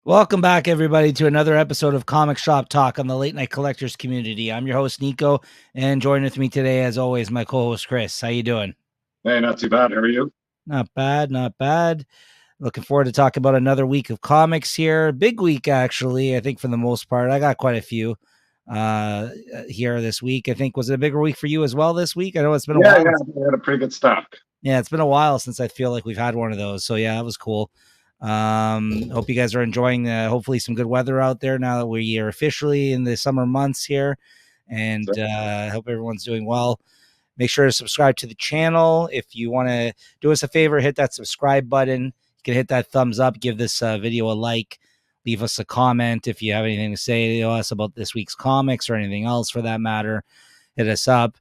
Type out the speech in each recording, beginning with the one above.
Welcome back, everybody, to another episode of Comic Shop Talk on the Late Night Collectors community. I'm your host, Nico, and joining with me today, as always, my co-host, Chris. How you doing? Hey, not too bad. How are you? Not bad, not bad. Looking forward to talking about another week of comics here. Big week, actually, I think, for the most part. I got quite a few here this week. I think, was it a bigger week for you as well this week? I know it's been a Yeah, while. yeah, we had a pretty good stock. Yeah, it's been a while since I feel like we've had one of those. So yeah, that was cool. Hope you guys are enjoying hopefully some good weather out there now that we are officially in the summer months here. And I hope everyone's doing well. Make sure to subscribe to the channel. If you want to do us a favor, hit that subscribe button. You can hit that thumbs up, give this video a like, leave us a comment if you have anything to say to us about this week's comics or anything else for that matter. Hit us up.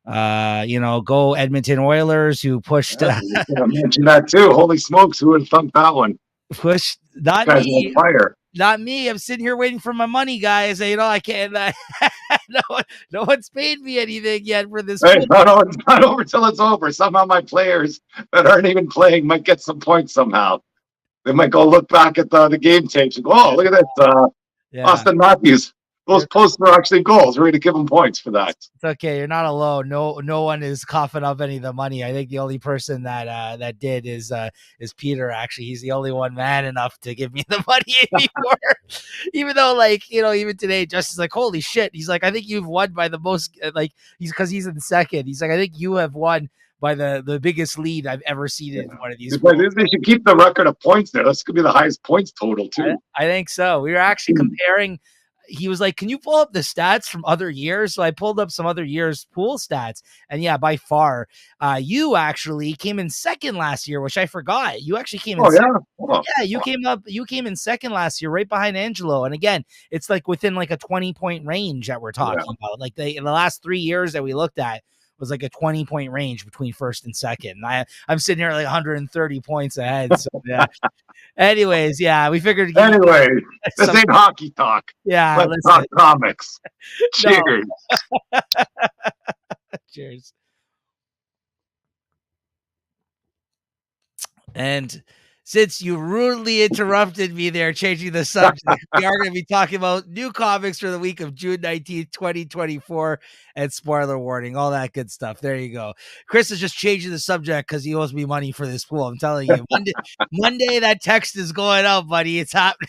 Go Edmonton Oilers, who pushed Yeah, I mentioned that too. Holy smokes, who would have thunk that one? pushed You guys are on fire. not me. I'm sitting here waiting for my money, guys. I can't. No one's paid me anything yet for this. Hey, no, it's not over till it's over. Somehow my players that aren't even playing might get some points somehow. They might go look back at the game tapes and go, "Oh, look at this, Yeah, Austin Matthews. Those posts were actually goals. We're going to give him points for that." it's okay. You're not alone. No one is coughing up any of the money. I think the only person that did is Peter. Actually, he's the only one man enough to give me the money anymore. Even though, even today, Justin's like, "Holy shit!" He's like, "I think you've won by the most." He's in second. He's like, "I think you have won by the biggest lead I've ever seen in one of these." They should keep the record of points there. That's going to be the highest points total too. I think so. We were actually comparing. He was like, "Can you pull up the stats from other years?" So I pulled up some other years' pool stats, and yeah, by far, you actually came in second last year, which I forgot. You actually came in. You came in second last year, right behind Angelo. And again, it's like within like a 20-point range that we're talking about. Like in the last 3 years that we looked at was like a 20-point range between first and second. And I'm sitting here like 130 points ahead. So yeah. Anyways, yeah, we figured. Anyway, this ain't hockey talk. Yeah, let's talk comics. Cheers. Cheers. And since you rudely interrupted me there, changing the subject, we are going to be talking about new comics for the week of June 19th, 2024, and spoiler warning, all that good stuff. There you go. Chris is just changing the subject because he owes me money for this pool. I'm telling you, Monday that text is going out, buddy. It's happening.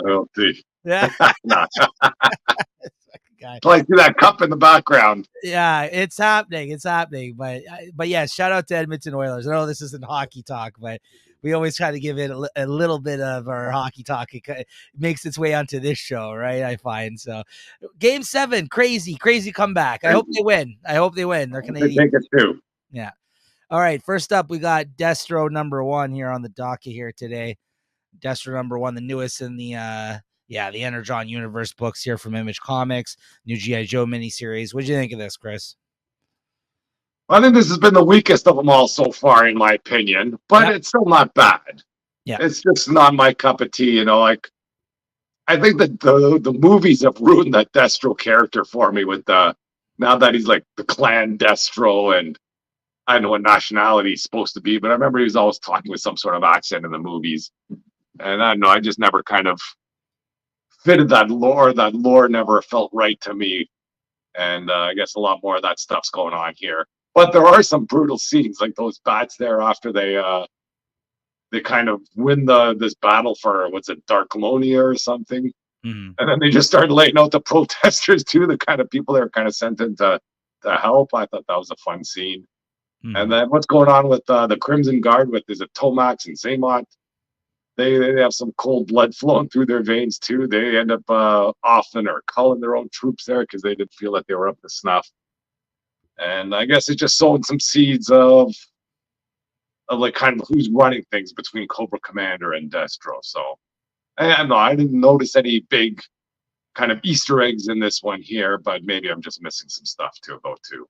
We'll see. Yeah. Play through that cup in the background. Yeah, it's happening. It's happening. But yeah, shout out to Edmonton Oilers. I know this isn't hockey talk, but we always try to give it a little bit of our hockey talk. It makes its way onto this show, right? I find so. Game 7, crazy comeback. I hope they win. They're Canadian. I think it's too. Yeah. All right. First up, we got Destro #1 here on the docket here today. Destro #1, the newest in the the Energon Universe books here from Image Comics, new G.I. Joe miniseries. What do you think of this, Chris? I think this has been the weakest of them all so far, in my opinion, but it's still not bad. Yeah, it's just not my cup of tea. I think that the movies have ruined that Destro character for me with now that he's like the clan Destro, and I don't know what nationality he's supposed to be, but I remember he was always talking with some sort of accent in the movies. And I don't know, I just never kind of fitted that lore. That lore never felt right to me. And I guess a lot more of that stuff's going on here. But there are some brutal scenes, like those bats there after they kind of win this battle for, what's it, Darklonia or something. Mm-hmm. And then they just started laying out the protesters too, the kind of people they were kind of sent in to help. I thought that was a fun scene. Mm-hmm. And then what's going on with the Crimson Guard with, is it Tomax and Zaymont? They have some cold blood flowing through their veins too. They end up often or culling their own troops there because they didn't feel that they were up to snuff. And I guess it's just sowing some seeds of like kind of who's running things between Cobra Commander and Destro. So I don't know, I didn't notice any big kind of Easter eggs in this one here, but maybe I'm just missing some stuff to go to.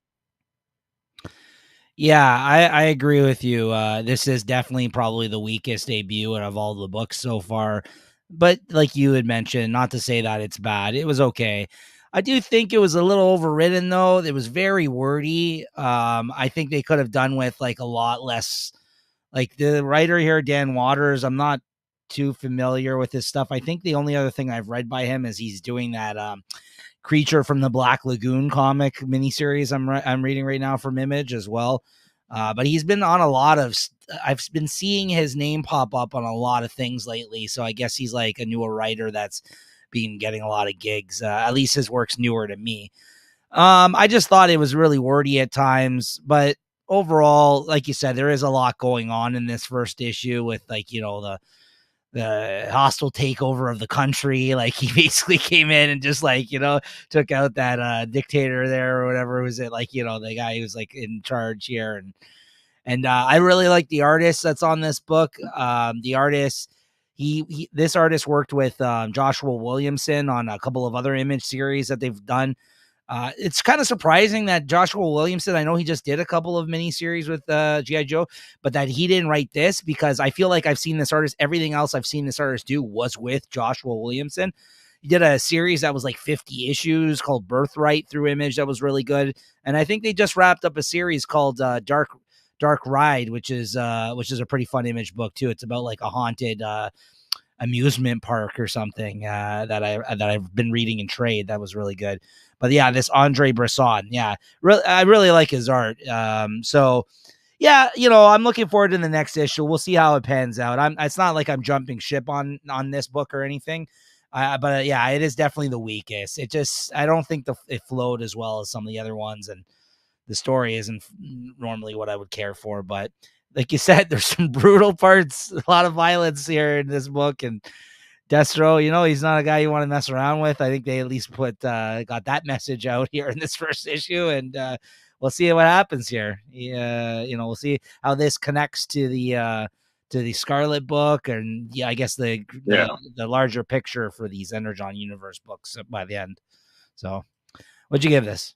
Yeah, I agree with you. This is definitely probably the weakest debut out of all the books so far. But like you had mentioned, not to say that it's bad, it was okay. I do think it was a little overridden, though. It was very wordy. I think they could have done with like a lot less. Like the writer here, Dan Waters, I'm not too familiar with his stuff. I think the only other thing I've read by him is he's doing that Creature from the Black Lagoon comic miniseries I'm reading right now from Image as well. But he's been on a lot of. I've been seeing his name pop up on a lot of things lately, so I guess he's like a newer writer that's been getting a lot of gigs. At least his work's newer to me. I just thought it was really wordy at times, but overall, like you said, there is a lot going on in this first issue with, like, you know, the hostile takeover of the country. Like, he basically came in and just, like, you know, took out that dictator there or whatever was it, like, you know, the guy who's like in charge here. And I really like the artist that's on this book. The artist, this artist worked with Joshua Williamson on a couple of other Image series that they've done. It's kind of surprising that Joshua Williamson, I know he just did a couple of miniseries with G.I. Joe, but that he didn't write this, because I feel like I've seen this artist, everything else I've seen this artist do was with Joshua Williamson. He did a series that was like 50 issues called Birthright through Image that was really good. And I think they just wrapped up a series called Dark Ride, which is a pretty fun Image book too. It's about like a haunted amusement park or something that I've been reading in trade. That was really good. But yeah, this Andre Bresson, yeah, I really like his art. So yeah, you know, I'm looking forward to the next issue. We'll see how it pans out. It's not like I'm jumping ship on this book or anything. But yeah, it is definitely the weakest. I don't think it flowed as well as some of the other ones, and the story isn't normally what I would care for. But like you said, there's some brutal parts, a lot of violence here in this book, and Destro, you know, he's not a guy you want to mess around with. I think they at least got that message out here in this first issue, and we'll see what happens here. Yeah, you know, we'll see how this connects to the Scarlet book, and yeah, I guess the larger picture for these Energon Universe books by the end. So, what'd you give this?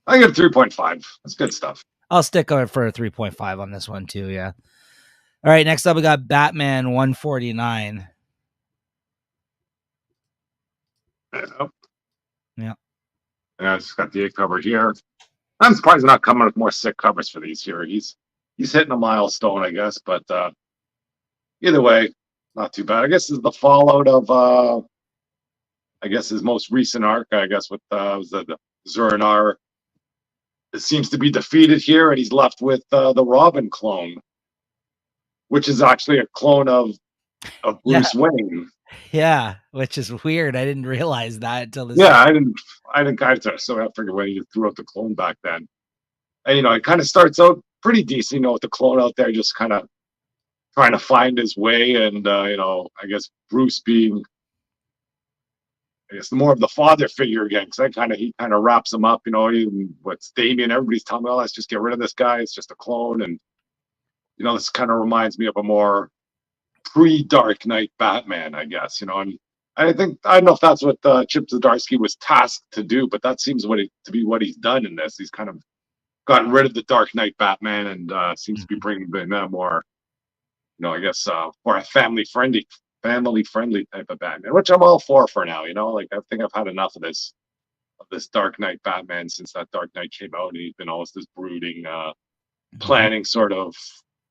I give 3.5. That's good stuff. I'll stick for a 3.5 on this one too. Yeah. All right. Next up, we got Batman 149. Yeah. Yeah, it's got the 8 cover here. I'm surprised they're not coming with more sick covers for these here. He's hitting a milestone, I guess, but either way, not too bad. I guess this is the fallout of I guess his most recent arc, I guess, with the Zur-En-Arrh. It seems to be defeated here, and he's left with the Robin clone, which is actually a clone of Bruce Wayne. Yeah, which is weird. I didn't realize that until this. Yeah, I didn't so I figured when you threw out the clone back then. And, you know, it kind of starts out pretty decent, you know, with the clone out there just kind of trying to find his way, and you know, I guess Bruce being, I guess, more of the father figure again, because he kind of wraps him up, you know. What's Damien? Everybody's telling me, "Oh, let's just get rid of this guy. It's just a clone." And you know, this kind of reminds me of a more pre-Dark Knight Batman, I guess. You know, and I don't know if that's what Chip Zdarsky was tasked to do, but that seems to be what he's done in this. He's kind of gotten rid of the Dark Knight Batman and seems to be bringing in a more, you know, I guess, more a family friendly type of Batman, which I'm all for now. You know, like, I think I've had enough of this Dark Knight Batman since that Dark Knight came out, and he's been always this brooding, planning sort of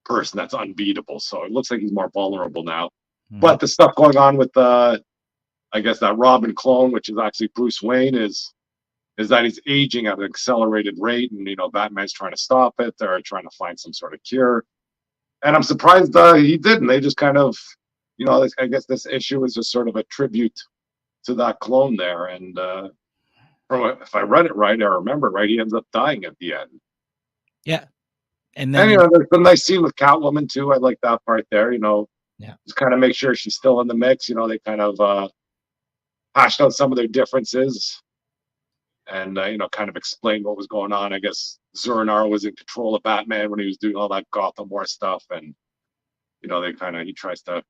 person that's unbeatable. So it looks like he's more vulnerable now. But the stuff going on with I guess that Robin clone, which is actually Bruce Wayne, is that he's aging at an accelerated rate, and you know, Batman's trying to stop it. They're trying to find some sort of cure, and I'm surprised he didn't. They just kind of, you know, I guess this issue is just sort of a tribute to that clone there. And if I read it right, I remember right, he ends up dying at the end. Yeah. And then, you know, there's a nice scene with Catwoman too. I like that part there, you know. Yeah. Just kind of make sure she's still in the mix. You know, they kind of hashed out some of their differences and, you know, kind of explained what was going on. I guess Zur-En-Arrh was in control of Batman when he was doing all that Gotham War stuff. And, you know, he tries to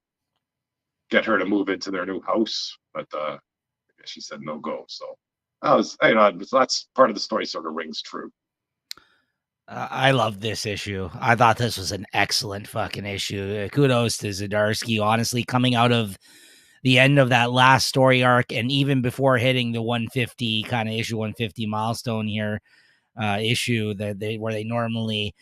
get her to move into their new house, but I guess she said no go. So you know, that's part of the story sort of rings true. I love this issue. I thought this was an excellent fucking issue. Kudos to Zdarsky, honestly, coming out of the end of that last story arc, and even before hitting the 150 kind of issue 150 milestone here issue where they normally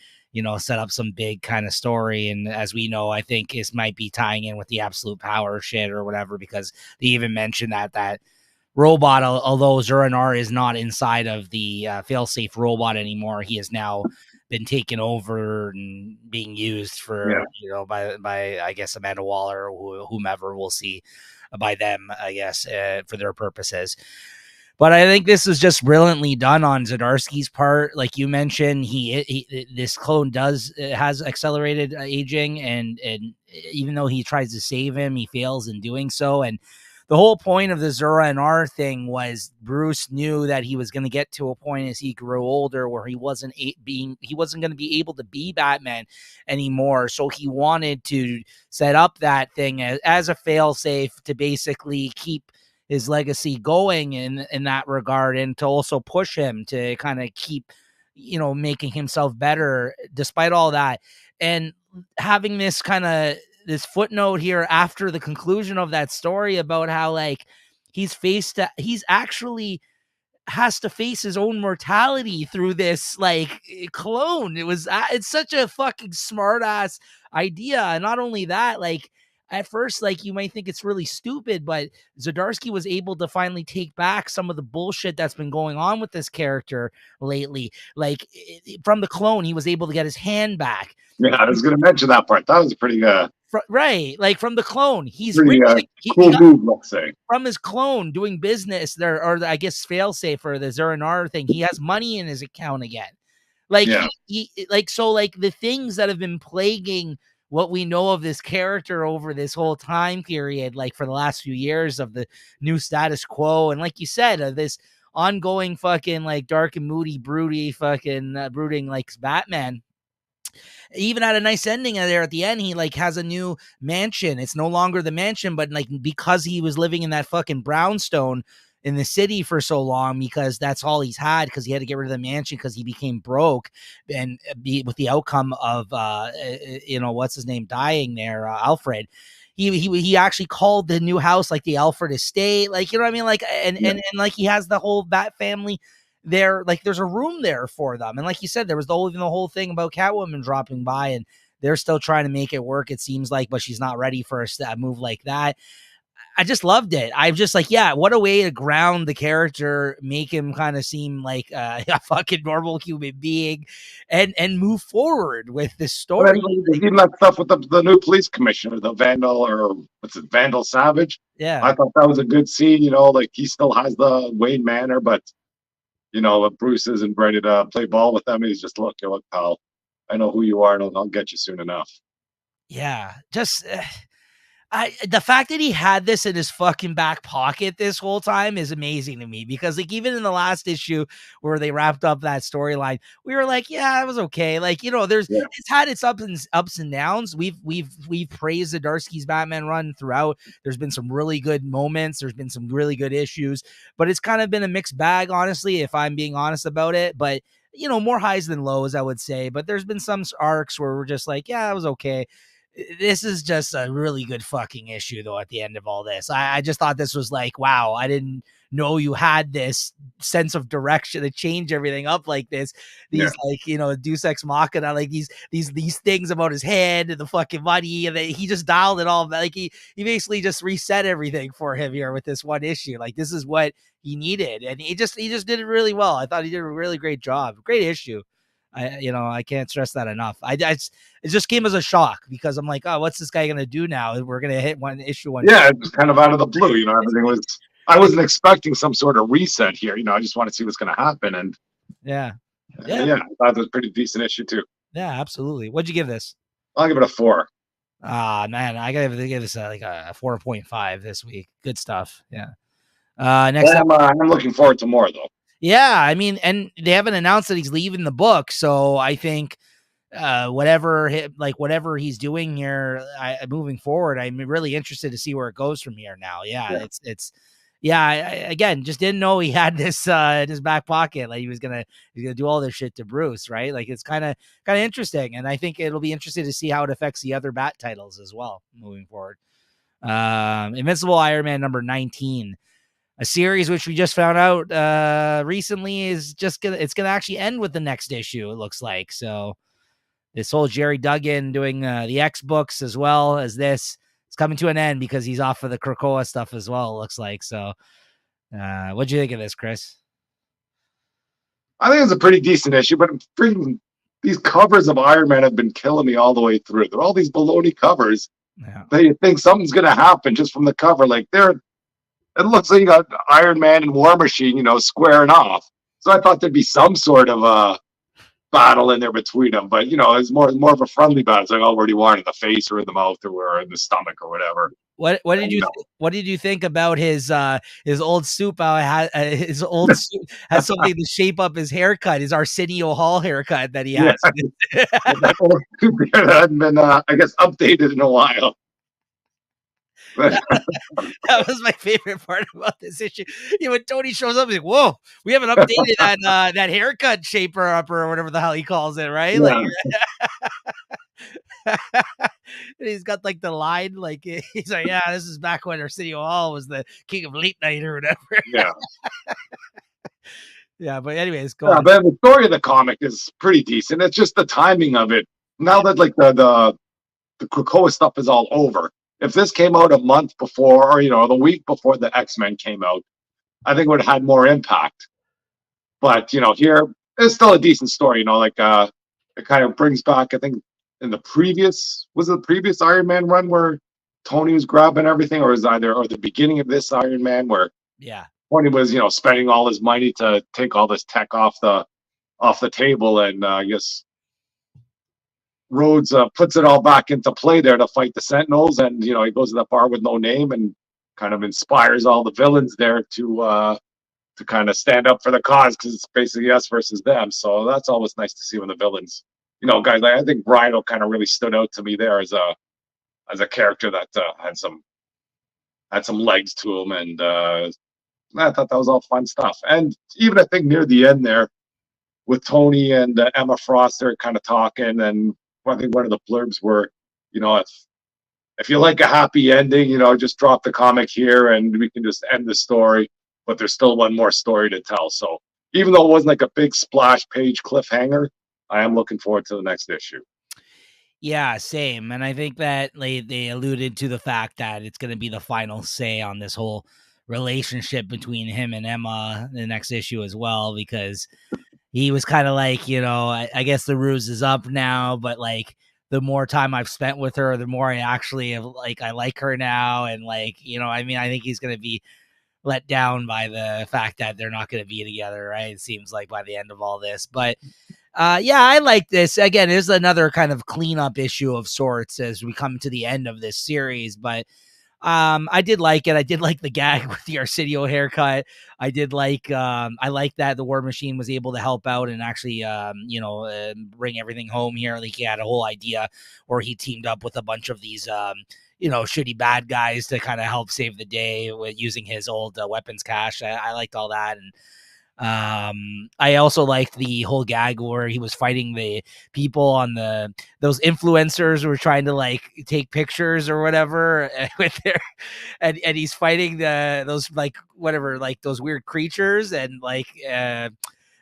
set up some big kind of story. And as we know, I think this might be tying in with the absolute power shit or whatever, because they even mentioned that robot, although Zuranar is not inside of the failsafe robot anymore, he has now been taken over and being used for, by I guess Amanda Waller or whomever, we'll see, by them, I guess, for their purposes. But I think this is just brilliantly done on Zdarsky's part. Like you mentioned, this clone has accelerated aging, and even though he tries to save him, he fails in doing so. And the whole point of the Zura and R thing was Bruce knew that he was going to get to a point as he grew older where he wasn't going to be able to be Batman anymore. So he wanted to set up that thing as a failsafe to basically keep his legacy going in that regard, and to also push him to kind of keep, making himself better despite all that. And having this footnote here after the conclusion of that story about how, like, he's actually has to face his own mortality through this, like, clone. It's such a fucking smart ass idea. And not only that, like, at first, like, you might think it's really stupid, but Zdarsky was able to finally take back some of the bullshit that's been going on with this character lately. Like, from the clone, he was able to get his hand back. Yeah, I was going to mention that part. That was pretty right. Like, from the clone, he's pretty cool move, let's say. From his clone doing business there, or I guess failsafe or the Zuranar thing, he has money in his account again. Like, he the things that have been plaguing what we know of this character over this whole time period, like for the last few years of the new status quo, and like you said, this ongoing fucking, like, dark and moody, broody fucking brooding, like, Batman, even had a nice ending there at the end. He, like, has a new mansion. It's no longer the mansion, but, like, because he was living in that fucking brownstone in the city for so long, because that's all he's had, because he had to get rid of the mansion because he became broke, and with the outcome of what's his name dying there, Alfred. He actually called the new house, like, the Alfred estate, like, you know what I mean, like, and like, he has the whole Bat family there, like, there's a room there for them. And like you said, there was the whole thing about Catwoman dropping by, and they're still trying to make it work, it seems like, but she's not ready for a move like that. I just loved it. I'm just like, yeah, what a way to ground the character, make him kind of seem like a fucking normal human being, and move forward with this story. Even that stuff with the new police commissioner, the Vandal, or what's it, Vandal Savage. Yeah, I thought that was a good scene. Like, he still has the Wayne Manor, but Bruce isn't ready to play ball with them. He's just, look, pal, I know who you are, and I'll get you soon enough. Yeah, just the fact that he had this in his fucking back pocket this whole time is amazing to me, because, like, even in the last issue where they wrapped up that storyline, we were like, yeah, it was okay. Like, it's had its ups and downs. We've praised Zdarsky's Batman run throughout. There's been some really good moments. There's been some really good issues, but it's kind of been a mixed bag, honestly, if I'm being honest about it. But, more highs than lows, I would say. But there's been some arcs where we're just like, yeah, it was okay. This is just a really good fucking issue, though, at the end of all this. I just thought this was like, wow, I didn't know you had this sense of direction to change everything up like this. These, like, Deus Ex Machina, like these things about his head and the fucking money, and he just dialed it all. Like, he basically just reset everything for him here with this one issue. Like, this is what he needed, and he just did it really well. I thought he did a really great job. Great issue. I can't stress that enough. It just came as a shock, because I'm like, oh, what's this guy going to do now? We're going to hit one issue. Yeah, it was kind of out of the blue. Everything was, I wasn't expecting some sort of reset here. I just want to see what's going to happen. And yeah, I thought it was a pretty decent issue too. Yeah, absolutely. What'd you give this? I'll give it a 4. Man, I gotta give this like a 4.5 this week. Good stuff. Yeah. Next up, I'm looking forward to more, though. Yeah, I mean, and they haven't announced that he's leaving the book, so I think whatever he's doing here, moving forward, I'm really interested to see where it goes from here. Now, it's I again just didn't know he had this in his back pocket, like he's gonna do all this shit to Bruce, right? Like, it's kind of interesting, and I think it'll be interesting to see how it affects the other Bat titles as well moving forward. Invincible Iron Man number 19. A series which we just found out recently is it's gonna actually end with the next issue, it looks like. So this whole Jerry Duggan doing the X books as well as this, it's coming to an end because he's off of the Krakoa stuff as well, it looks like. So what'd you think of this, Chris? I think it's a pretty decent issue, but these covers of Iron Man have been killing me all the way through. They're all these baloney covers. Yeah. They think something's going to happen just from the cover. Like it looks like you got Iron Man and War Machine, squaring off. So I thought there'd be some sort of a battle in there between them, but it's more of a friendly battle. It's like, oh, where do you want, in the face or in the mouth or in the stomach or whatever. What did you think about his old suit? His old suit has something to shape up his haircut, his Arsenio Hall haircut that he has. Yeah. That old suit that hadn't been, I guess, updated in a while. That was my favorite part about this issue. When Tony shows up, he's like, "Whoa, we haven't updated that haircut shaper upper or whatever the hell he calls it, right?" Yeah. Like, and he's got like the line, like he's like, "Yeah, this is back when Arsenio Hall was the king of late night or whatever." Yeah. Yeah, but anyways, go on. But the story of the comic is pretty decent. It's just the timing of it. Now that like the Krakoa stuff is all over. If this came out a month before, or the week before the X-Men came out, I think it would have had more impact. But here it's still a decent story. Like it kind of brings back, I think, in the previous Iron Man run where Tony was grabbing everything, or the beginning of this Iron Man where Tony was spending all his money to take all this tech off the table, and I guess Rhodes puts it all back into play there to fight the Sentinels, and he goes to that bar with no name and kind of inspires all the villains there to kind of stand up for the cause, because it's basically us versus them. So that's always nice to see when the villains, guys. I think Rhino kind of really stood out to me there as a character that had some legs to him, and I thought that was all fun stuff. And even I think near the end there, with Tony and Emma Frost, they're kind of talking, and I think one of the blurbs were, if you like a happy ending, just drop the comic here and we can just end the story. But there's still one more story to tell. So even though it wasn't like a big splash page cliffhanger, I am looking forward to the next issue. Yeah, same. And I think that they alluded to the fact that it's going to be the final say on this whole relationship between him and Emma in the next issue as well, because he was kind of like, I guess the ruse is up now, but like the more time I've spent with her, the more I actually have, like, I like her now. And like, I think he's going to be let down by the fact that they're not going to be together, right? It seems like by the end of all this, but yeah, I like this. Again, it's another kind of cleanup issue of sorts as we come to the end of this series, but I did like it. I did like the gag with the Arsenio haircut. I did like, I like that the War Machine was able to help out and actually, bring everything home here. Like he had a whole idea where he teamed up with a bunch of these, shitty bad guys to kind of help save the day with using his old weapons cache. I liked all that. And I also liked the whole gag where he was fighting the people on those influencers who were trying to like take pictures or whatever with their, and he's fighting those like whatever, like those weird creatures, and like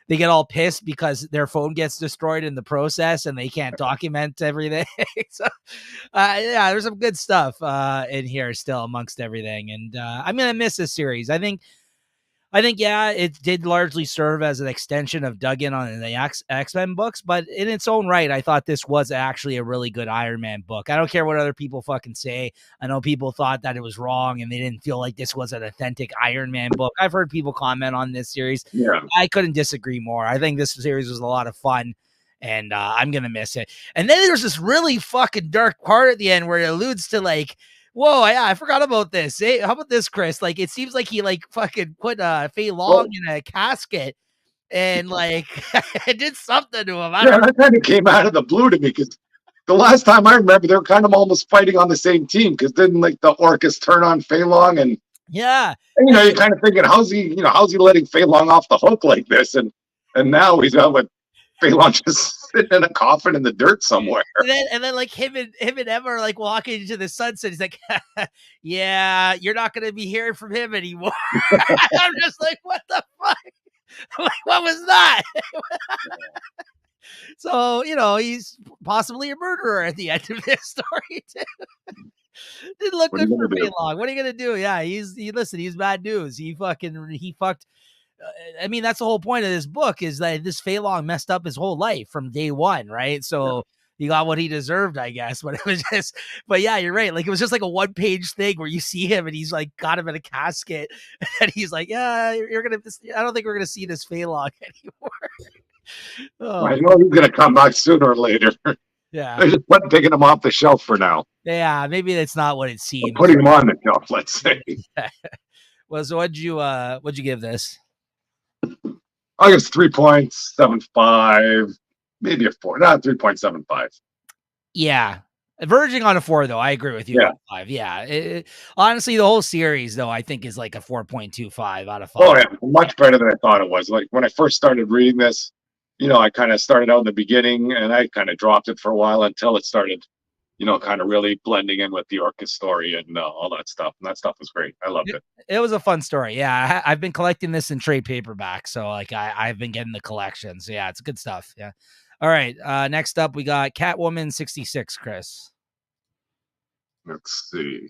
they get all pissed because their phone gets destroyed in the process and they can't document everything. So yeah, there's some good stuff in here still amongst everything, and I'm gonna miss this series. I think, yeah, it did largely serve as an extension of Duggan on the X-Men books, but in its own right, I thought this was actually a really good Iron Man book. I don't care what other people fucking say. I know people thought that it was wrong and they didn't feel like this was an authentic Iron Man book. I've heard people comment on this series. Yeah. I couldn't disagree more. I think this series was a lot of fun, and I'm going to miss it. And then there's this really fucking dark part at the end where it alludes to like, whoa, yeah, I forgot about this. Hey, how about this, Chris? Like, it seems like he like fucking put Fei Long in a casket and like did something to him. That kind of came out of the blue to me, because the last time I remember, they were kind of almost fighting on the same team, because didn't like the Orcus turn on Fei Long, and yeah, and, you're kind of thinking, how's he letting Fei Long off the hook like this, and now he's out with Fei Long just sitting in a coffin in the dirt somewhere. And then like him and Emma are like walking into the sunset. He's like, yeah, you're not going to be hearing from him anymore. I'm just like, what the fuck? I'm like, what was that? So, he's possibly a murderer at the end of this story. Didn't look good for Fei Long. What are you gonna do? Yeah, he's bad news. He fucked. I mean, that's the whole point of this book is that this Fei Long messed up his whole life from day one, right? So he got what he deserved, I guess. But it was just, but yeah, you're right. Like it was just like a 1-page thing where you see him and he's like got him in a casket, and he's like, "Yeah, you're gonna. I don't think we're gonna see this Fei Long anymore." I know he's gonna come back sooner or later. Yeah, They're just taking him off the shelf for now. yeah. Maybe that's not what it seems. Putting him on the shelf, let's say. Well, so what'd you give this? I guess 3.75, maybe a 4. Not 3.75. Yeah, verging on a 4 though. I agree with you. Yeah. 5. Yeah. Honestly, the whole series though, I think is like a 4.25 out of 5. Oh yeah, much better than I thought it was. Like when I first started reading this, I kind of started out in the beginning and I kind of dropped it for a while until it started, kind of really blending in with the Orca story and all that stuff. And that stuff was great. I loved it. It was a fun story. Yeah, I've been collecting this in trade paperback, so like I've been getting the collection. So yeah, it's good stuff. Yeah. All right. Next up, we got Catwoman 66. Chris. Let's see.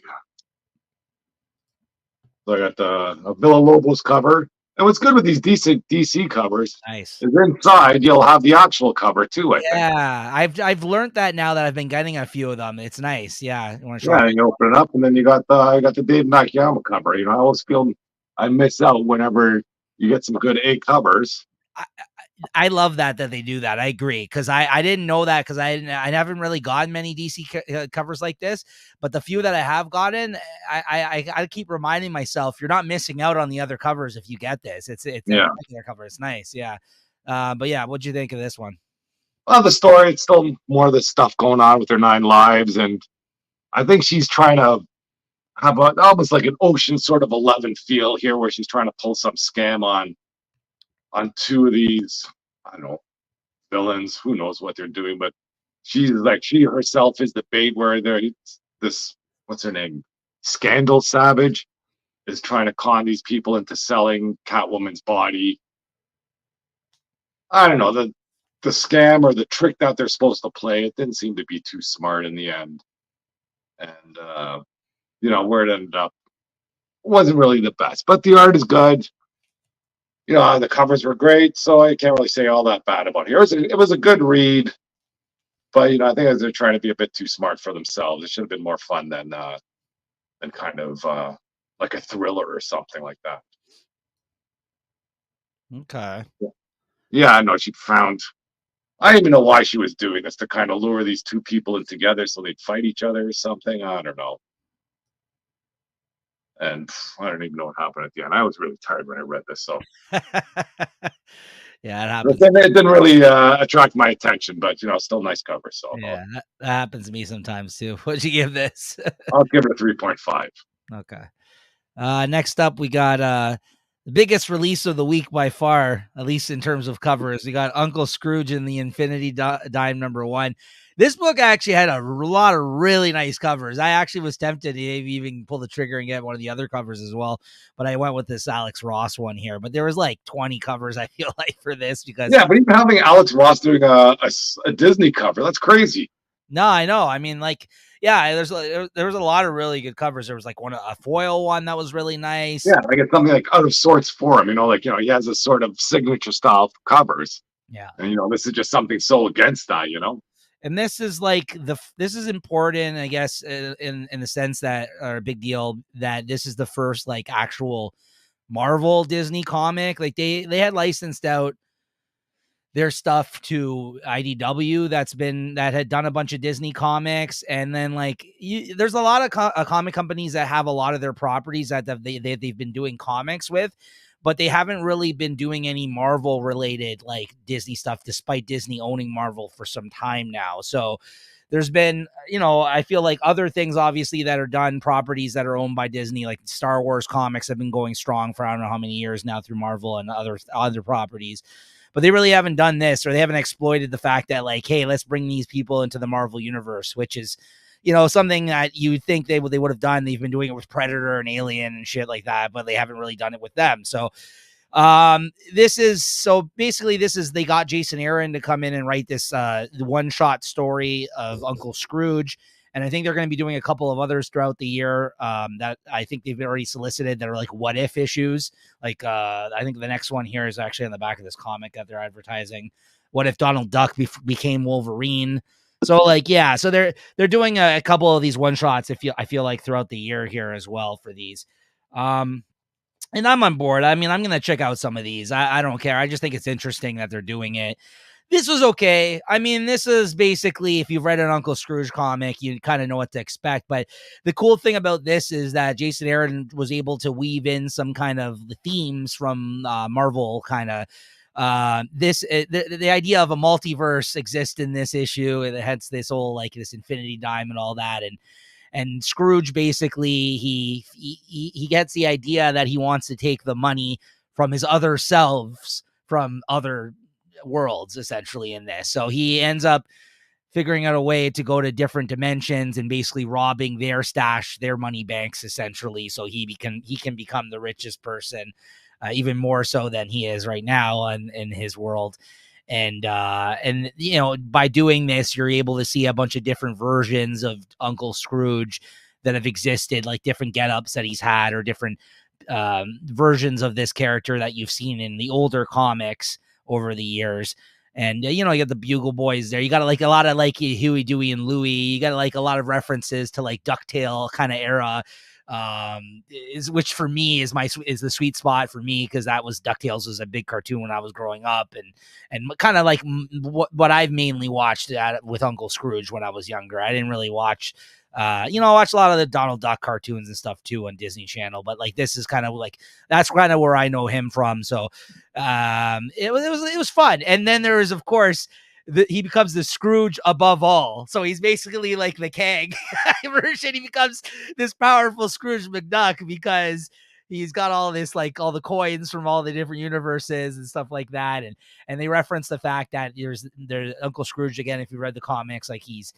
So I got the Villalobos cover. And what's good with these DC covers Nice. is inside you'll have the actual cover too. I think. I've learned that now that I've been getting a few of them. It's nice. Yeah. You open it up and then you got the Dave Nakayama cover. I always feel I miss out whenever you get some good A covers. I love that they do that. I agree because I didn't know that because I haven't really gotten many DC covers like this, but the few that I have gotten, I keep reminding myself you're not missing out on the other covers if you get this. It's a regular cover. It's nice, yeah. But yeah, what'd you think of this one? Well, the story, it's still more of this stuff going on with her 9 lives, and I think she's trying to have almost like an Ocean sort of 11 feel here, where she's trying to pull some scam on 2 of these, I don't know, villains. Who knows what they're doing, but she's like, she herself is the bait where this, what's her name? Scandal Savage is trying to con these people into selling Catwoman's body. I don't know, the scam or the trick that they're supposed to play, it didn't seem to be too smart in the end. And, where it ended up wasn't really the best, but the art is good. The covers were great, so I can't really say all that bad about it. It was a good read, but I think they're trying to be a bit too smart for themselves. It should have been more fun than kind of like a thriller or something like that. Okay. Yeah, I know she found. I don't even know why she was doing this, to kind of lure these 2 people in together so they'd fight each other or something. I don't know. And I don't even know what happened at the end. I was really tired when I read this, so yeah, it happens. It didn't really attract my attention, but still nice cover. So yeah, that happens to me sometimes too. What'd you give this? I'll give it a 3.5. Okay. Next up, we got the biggest release of the week by far, at least in terms of covers. We got Uncle Scrooge and the Infinity Dime #1. This book actually had a lot of really nice covers. I actually was tempted to even pull the trigger and get one of the other covers as well, but I went with this Alex Ross one here. But there was like 20 covers, I feel like, for this because but even having Alex Ross doing a Disney cover, that's crazy. No, I know. I mean, like, yeah, there was a lot of really good covers. There was like a foil one that was really nice. Yeah, like it's something like out of sorts for him. He has a sort of signature style covers. Yeah, and this is just something so against that. And this is like this is important, I guess, in the sense that, or a big deal, that this is the first like actual Marvel Disney comic. Like they had licensed out their stuff to IDW that had done a bunch of Disney comics, and then like there's a lot of comic companies that have a lot of their properties that they've been doing comics with, but they haven't really been doing any Marvel related like Disney stuff, despite Disney owning Marvel for some time now. So there's been, I feel like other things obviously that are done, properties that are owned by Disney, like Star Wars comics have been going strong for I don't know how many years now through Marvel and other properties. But they really haven't done this, or they haven't exploited the fact that like, hey, let's bring these people into the Marvel universe, which is, something that you would think they would have done. They've been doing it with Predator and Alien and shit like that, but they haven't really done it with them. So This is so basically they got Jason Aaron to come in and write this one shot story of Uncle Scrooge. And I think they're going to be doing a couple of others throughout the year that I think they've already solicited that are like what if issues. Like I think the next one here is actually on the back of this comic that they're advertising. What if Donald Duck became Wolverine? So like, yeah, so they're doing a couple of these one shots. I feel like throughout the year here as well for these. And I'm on board. I mean, I'm going to check out some of these. I don't care. I just think it's interesting that they're doing it. This was okay. I mean, this is basically, if you've read an Uncle Scrooge comic, you kind of know what to expect. But the cool thing about this is that Jason Aaron was able to weave in some kind of the themes from Marvel kind of. The idea of a multiverse exists in this issue. It has this whole like this infinity dime and all that. And Scrooge basically he gets the idea that he wants to take the money from his other selves from other worlds essentially in this. So he ends up figuring out a way to go to different dimensions and basically robbing their stash, their money banks essentially. So he can become the richest person, even more so than he is right now in his world. And you know, by doing this, you're able to see a bunch of different versions of Uncle Scrooge that have existed, like different get-ups that he's had or different versions of this character that you've seen in the older comics over the years. And you know, you got the Bugle Boys there. You got like a lot of like Huey, Dewey, and Louie. You got like a lot of references to like DuckTale kind of era, which for me is the sweet spot for me, because that was DuckTales was a big cartoon when I was growing up, and kind of like what I've mainly watched with Uncle Scrooge when I was younger. I didn't really watch. You know, I watch a lot of the Donald Duck cartoons and stuff too on Disney Channel, but like this is kind of like that's kind of where I know him from. So it was fun. And then there is, of course, he becomes the Scrooge above all. So he's basically like the Kang version. He becomes this powerful Scrooge McDuck because he's got all this, like all the coins from all the different universes and stuff like that. And they reference the fact that there's Uncle Scrooge again. If you read the comics, like he's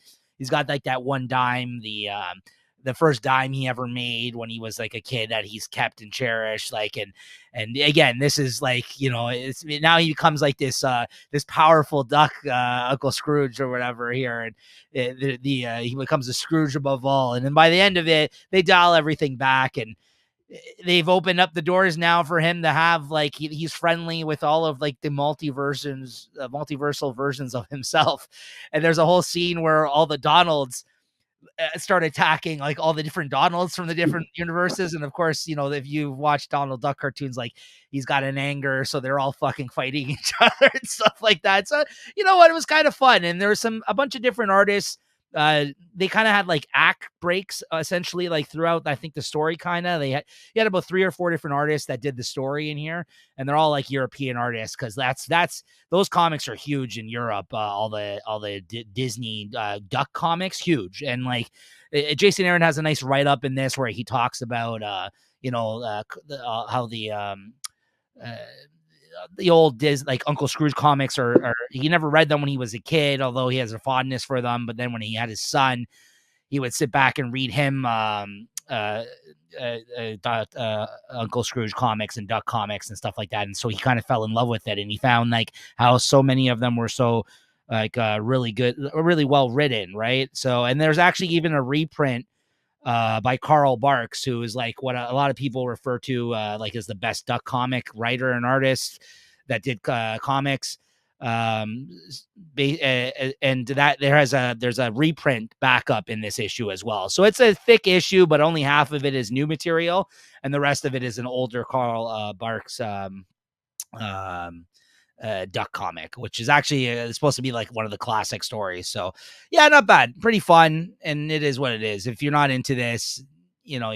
got like that one dime, the first dime he ever made when he was like a kid that he's kept and cherished. Like, and again, this is like, you know, now he becomes like this powerful duck, Uncle Scrooge or whatever here. And he becomes a Scrooge above all. And then by the end of it, they dial everything back, and they've opened up the doors now for him to have like he's friendly with all of like the multiversal versions of himself. And there's a whole scene where all the Donalds start attacking like all the different Donalds from the different universes. And of course, you know, if you watch Donald Duck cartoons, like he's got an anger, so they're all fucking fighting each other and stuff like that. So you know what, it was kind of fun. And there was a bunch of different artists. They kind of had like act breaks essentially like throughout, I think, the story. Kind of you had about 3 or 4 different artists that did the story in here, and they're all like European artists, because that's those comics are huge in Europe. All the Disney Duck comics, huge. And like Jason Aaron has a nice write up in this where he talks about how the old like Uncle Scrooge comics are he never read them when he was a kid, although he has a fondness for them. But then when he had his son, he would sit back and read him Uncle Scrooge comics and Duck comics and stuff like that. And so he kind of fell in love with it, and he found like how so many of them were so like really good, really well written, right? So, and there's actually even a reprint by Carl Barks, who is like what a lot of people refer to like as the best Duck comic writer and artist that did comics. And that there's a reprint backup in this issue as well. So it's a thick issue, but only half of it is new material, and the rest of it is an older Carl Barks Duck comic, which is actually supposed to be like one of the classic stories. So yeah, not bad, pretty fun. And it is what it is. If you're not into this, you know,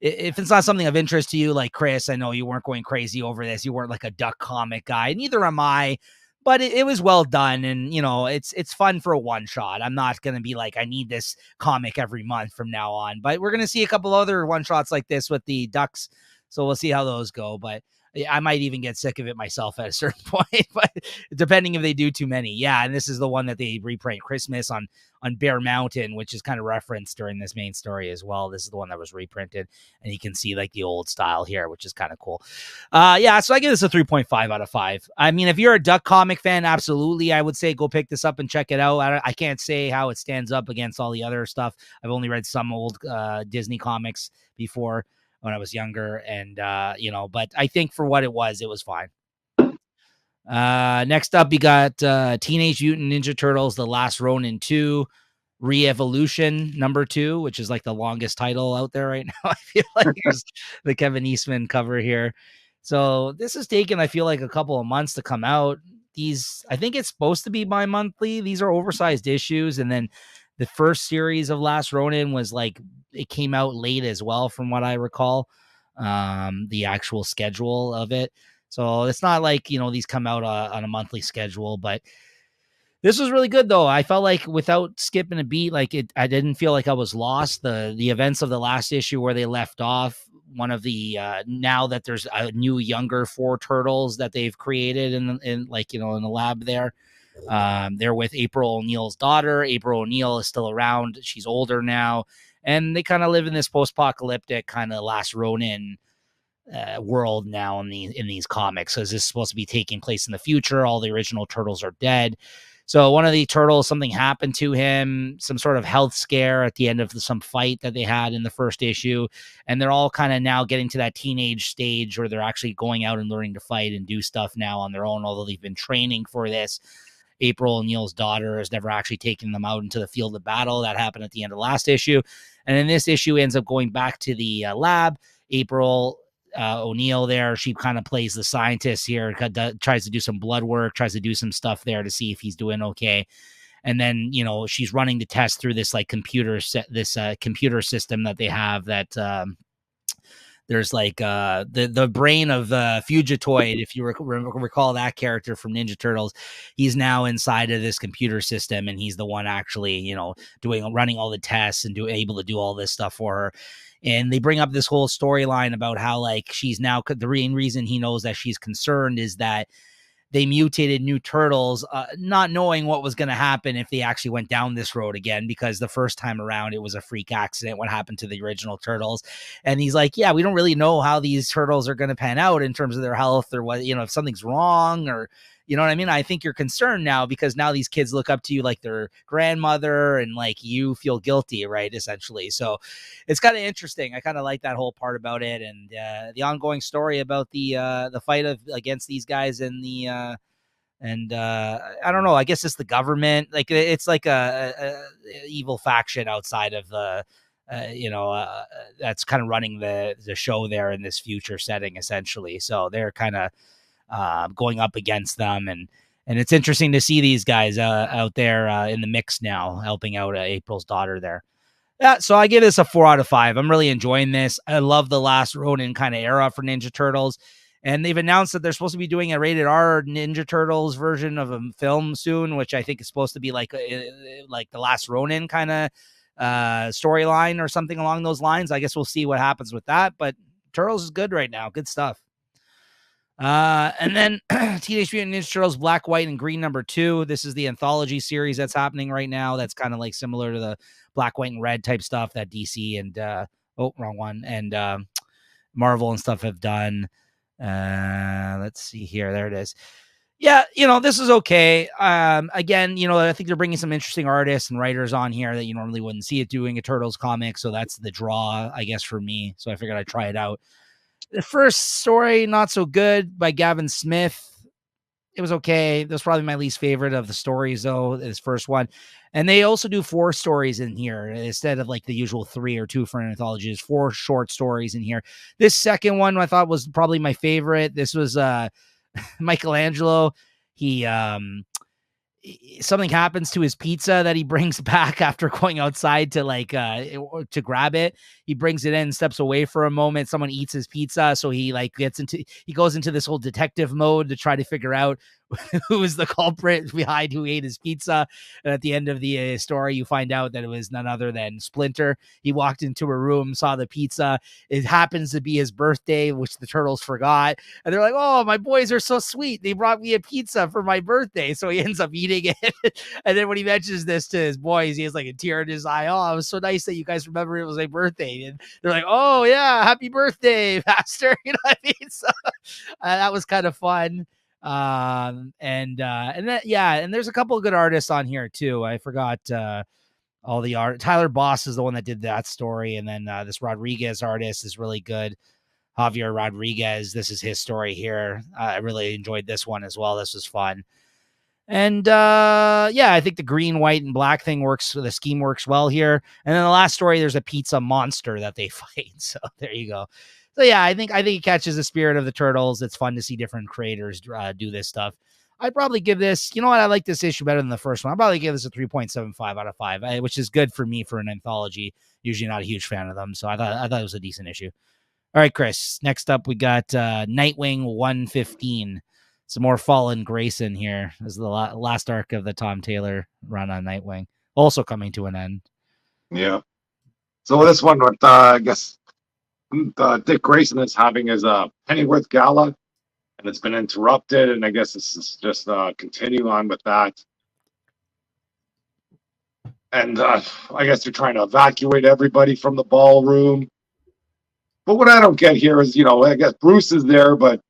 if it's not something of interest to you, like Chris, I know you weren't going crazy over this. You weren't like a Duck comic guy. Neither am I, but it was well done. And you know, it's fun for a one shot. I'm not going to be like, I need this comic every month from now on, but we're going to see a couple other one shots like this with the Ducks. So we'll see how those go. But I might even get sick of it myself at a certain point, but depending if they do too many. Yeah, and this is the one that they reprint Christmas on Bear Mountain, which is kind of referenced during this main story as well. This is the one that was reprinted, and you can see like the old style here, which is kind of cool. Yeah, so I give this a 3.5 out of 5. I mean, if you're a Duck comic fan, absolutely, I would say go pick this up and check it out. I can't say how it stands up against all the other stuff. I've only read some old Disney comics before when I was younger, and but I think for what it was fine. Next up, you got Teenage Mutant Ninja Turtles: The Last Ronin 2 Re-Evolution #2, which is like the longest title out there right now. I feel like it's the Kevin Eastman cover here. So this has taken, I feel like, a couple of months to come out. I think it's supposed to be bi-monthly. These are oversized issues, and then the first series of Last Ronin was like, it came out late as well, from what I recall, the actual schedule of it. So it's not like, these come out on a monthly schedule, but this was really good though. I felt like without skipping a beat, I didn't feel like I was lost. The events of the last issue where they left off, one of the now that there's a new younger 4 turtles that they've created in the lab there. They're with April O'Neil's daughter. April O'Neil is still around. She's older now, and they kind of live in this post-apocalyptic kind of Last Ronin world now in these comics. So this is supposed to be taking place in the future. All the original turtles are dead. So one of the turtles, something happened to him, some sort of health scare at the end of some fight that they had in the first issue. And they're all kind of now getting to that teenage stage where they're actually going out and learning to fight and do stuff now on their own, although they've been training for this. April O'Neil's daughter has never actually taken them out into the field of battle. That happened at the end of last issue. And then this issue ends up going back to the lab. April O'Neil there, she kind of plays the scientist here, tries to do some blood work, tries to do some stuff there to see if he's doing okay. And then, she's running the test through this computer system that they have that there's the brain of Fugitoid, if you recall that character from Ninja Turtles. He's now inside of this computer system, and he's the one actually, running all the tests and able to do all this stuff for her. And they bring up this whole storyline about how she's now, the main reason he knows that she's concerned is that they mutated new turtles, not knowing what was going to happen if they actually went down this road again, because the first time around it was a freak accident what happened to the original turtles. And he's like, yeah, we don't really know how these turtles are going to pan out in terms of their health, or what, if something's wrong, or you know what I mean? I think you're concerned now because now these kids look up to you like their grandmother, and you feel guilty, right? Essentially. So it's kind of interesting. I kind of like that whole part about it, and the ongoing story about the fight against these guys and I don't know. I guess it's the government. It's like a evil faction outside of the, that's kind of running the show there in this future setting, essentially. So they're kind of going up against them, and it's interesting to see these guys out there in the mix now, helping out April's daughter there. Yeah, so I give this a 4 out of 5. I'm really enjoying this. I love the Last Ronin kind of era for Ninja Turtles, and they've announced that they're supposed to be doing a rated R Ninja Turtles version of a film soon, which I think is supposed to be like the Last Ronin kind of storyline or something along those lines. I guess we'll see what happens with that, but Turtles is good right now. Good stuff. And then Teenage Mutant Ninja Turtles Black, White, and Green #2. This is the anthology series that's happening right now. That's kind of similar to the Black, White, and Red type stuff that DC and wrong one, and Marvel and stuff have done. Let's see here. There it is. Yeah, this is okay. Again, I think they're bringing some interesting artists and writers on here that you normally wouldn't see it doing a Turtles comic. So that's the draw, I guess, for me. So I figured I'd try it out. The first story, not so good, by Gavin Smith. It was okay. That was probably my least favorite of the stories, though, this first one. And they also do 4 stories in here instead of the usual 3 or 2 for an anthology. There's 4 short stories in here. This second one I thought was probably my favorite. This was Michelangelo. He something happens to his pizza that he brings back after going outside to grab it. He brings it in, steps away for a moment. Someone eats his pizza. So he he goes into this whole detective mode to try to figure out who was the culprit behind who ate his pizza. And at the end of the story, you find out that it was none other than Splinter. He walked into a room, saw the pizza. It happens to be his birthday, which the turtles forgot. And they're like, oh, my boys are so sweet. They brought me a pizza for my birthday. So he ends up eating it. And then when he mentions this to his boys, he has like a tear in his eye. Oh, it was so nice that you guys remember it was my birthday. And they're like, oh, yeah, happy birthday, Master. You know what I mean? So that was kind of fun. And that, yeah, and there's a couple of good artists on here too. I forgot all the art. Tyler Boss is the one that did that story, and then this Rodriguez artist is really good. Javier Rodriguez, this is his story here. I really enjoyed this one as well. This was fun. And yeah, I think the green, white, and black thing works. The scheme works well here. And then the last story, there's a pizza monster that they fight. So there you go. So yeah, I think it catches the spirit of the turtles. It's fun to see different creators do this stuff. I'd probably give this, you know what, I like this issue better than the first one. I'd probably give this a 3.75 out of 5, which is good for me for an anthology. Usually not a huge fan of them. So I thought it was a decent issue. All right, Chris, next up we got Nightwing 115. Some more Fallen Grayson here. This is the last arc of the Tom Taylor run on Nightwing. Also coming to an end. Yeah. So this one with, I guess, Dick Grayson is having his Pennyworth Gala, and it's been interrupted, and I guess this is just continue on with that. And I guess they're trying to evacuate everybody from the ballroom. But what I don't get here is, I guess Bruce is there, but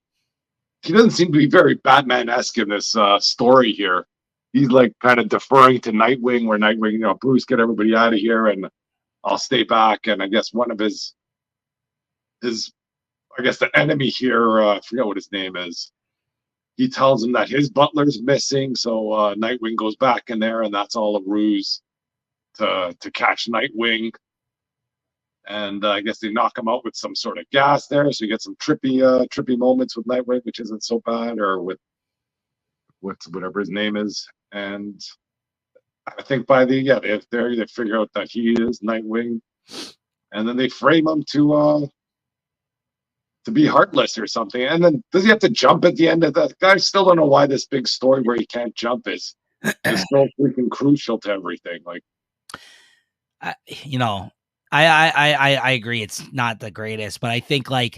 he doesn't seem to be very Batman-esque in this story here. He's like kind of deferring to Nightwing, where Nightwing, Bruce, get everybody out of here, and I'll stay back. And I guess one of his I guess the enemy here, I forget what his name is. He tells him that his butler's missing, so Nightwing goes back in there, and that's all a ruse to catch Nightwing. And I guess they knock him out with some sort of gas there, so you get some trippy moments with Nightwing, which isn't so bad, or with whatever his name is. And I think by the they figure out that he is Nightwing, and then they frame him to be heartless or something. And then does he have to jump at the end of that? I still don't know why this big story where he can't jump is so freaking crucial to everything. Like, I agree. It's not the greatest, but I think the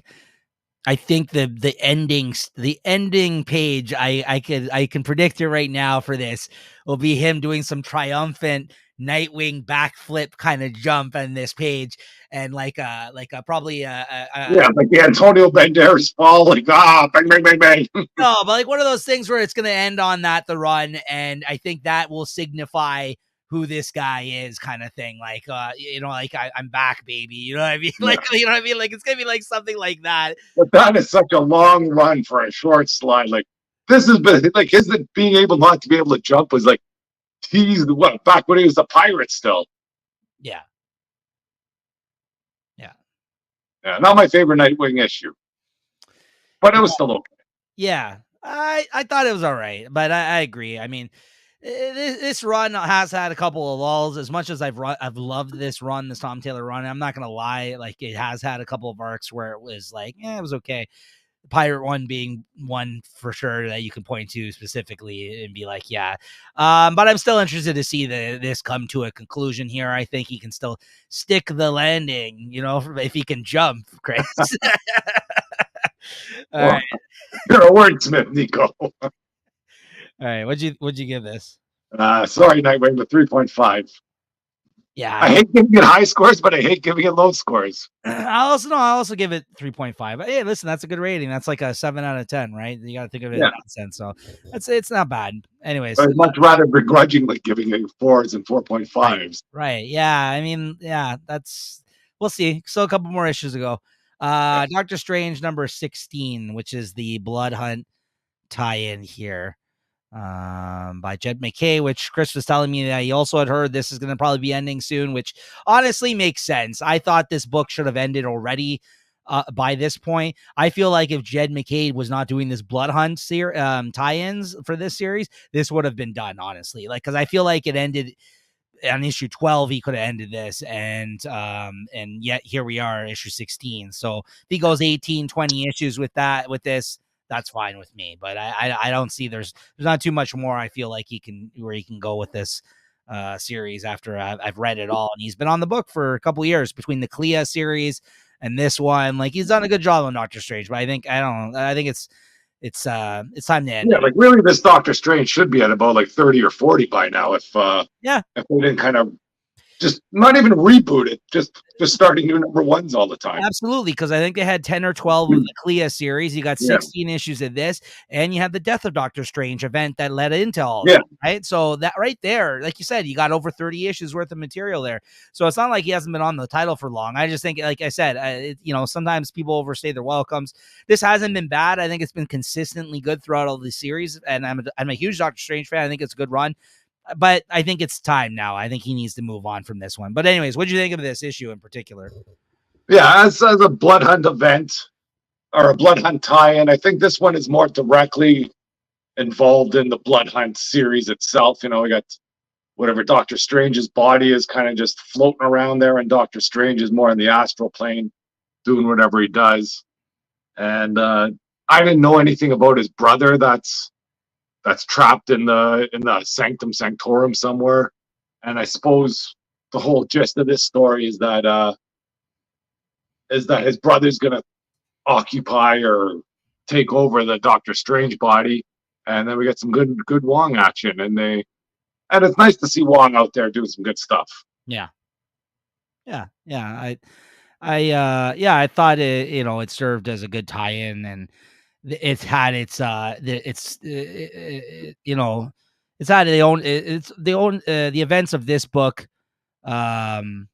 ending page, I can predict it right now for this will be him doing some triumphant Nightwing backflip kind of jump on this page, and probably like the Antonio Banderas fall, like bang bang bang bang. No, but like one of those things where it's going to end on that the run, and I think that will signify who this guy is, kind of thing. Like I'm back, baby. You know what I mean? Like you know what I mean? Like it's gonna be like something like that. But that is such a long run for a short slide. Like this has been like his being able not to be able to jump was like teased back when he was a pirate still. Yeah. Yeah, not my favorite Nightwing issue, but it was still okay. Yeah, I thought it was all right, but I agree. I mean, this run has had a couple of lulls. As much as I've loved this run, this Tom Taylor run, I'm not gonna lie, like it has had a couple of arcs where it was like, it was okay. The Pirate one being one for sure that you can point to specifically and be like, yeah. But I'm still interested to see this come to a conclusion here. I think he can still stick the landing, if he can jump, Chris. All right. You're a wordsmith, Nico. All right. What'd you give this? Sorry, Nightwing, but 3.5. Yeah, I hate giving it high scores, but I hate giving it low scores. I'll also give it 3.5. Hey, listen, that's a good rating. That's like a 7 out of 10, right? You got to think of it in that sense. So it's not bad. Anyways, I'd much rather begrudgingly giving it 4s and 4.5s. Right. Yeah. I mean, yeah, we'll see. Still a couple more issues to go. Doctor Strange number 16, which is the Blood Hunt tie-in here. By Jed McKay, which Chris was telling me that he also had heard this is going to probably be ending soon, which honestly makes sense. I thought this book should have ended already by this point. I feel like if Jed McKay was not doing this Blood Hunt tie-ins for this series, this would have been done, honestly. Like, because I feel like it ended on issue 12, he could have ended this, and yet here we are, issue 16. So if he goes 18, 20 issues with this, that's fine with me. But I don't see there's not too much more I feel like he can go with this series after I've read it all. And he's been on the book for a couple years between the Clea series and this one. Like, he's done a good job on Doctor Strange, but I think it's time to end Yeah, it. like really, this Doctor Strange should be at about like 30 or 40 by now if Yeah, if they didn't kind of just not even reboot it, just starting new number ones all the time. absolutely, because I think they had 10 or 12 of the Clea series. You got Yeah, 16 issues of this, and you had the Death of Doctor Strange event that led into all yeah, that, right? So that right there, like you said, you got over 30 issues worth of material there. So it's not like he hasn't been on the title for long. I just think, like I said, sometimes people overstay their welcomes. This hasn't been bad. I think it's been consistently good throughout all the series, and I'm a huge Doctor Strange fan. I think it's a good run. But I think it's time now. I think he needs to move on from this one. But anyways, what do you think of this issue in particular? yeah. As a Blood Hunt event or a Blood Hunt tie-in, I think this one is more directly involved in the Blood Hunt series itself. We got whatever Doctor Strange's body is kind of just floating around there, and Doctor Strange is more in the astral plane, doing whatever he does. And I didn't know anything about his brother that's trapped in the Sanctum Sanctorum somewhere. And I suppose the whole gist of this story is that his brother's gonna occupy or take over the Doctor Strange body, and then we get some good Wong action, and it's nice to see Wong out there doing some good stuff. Yeah. Yeah. Yeah. I thought it served as a good tie-in, and it's had its it's had the events of this book um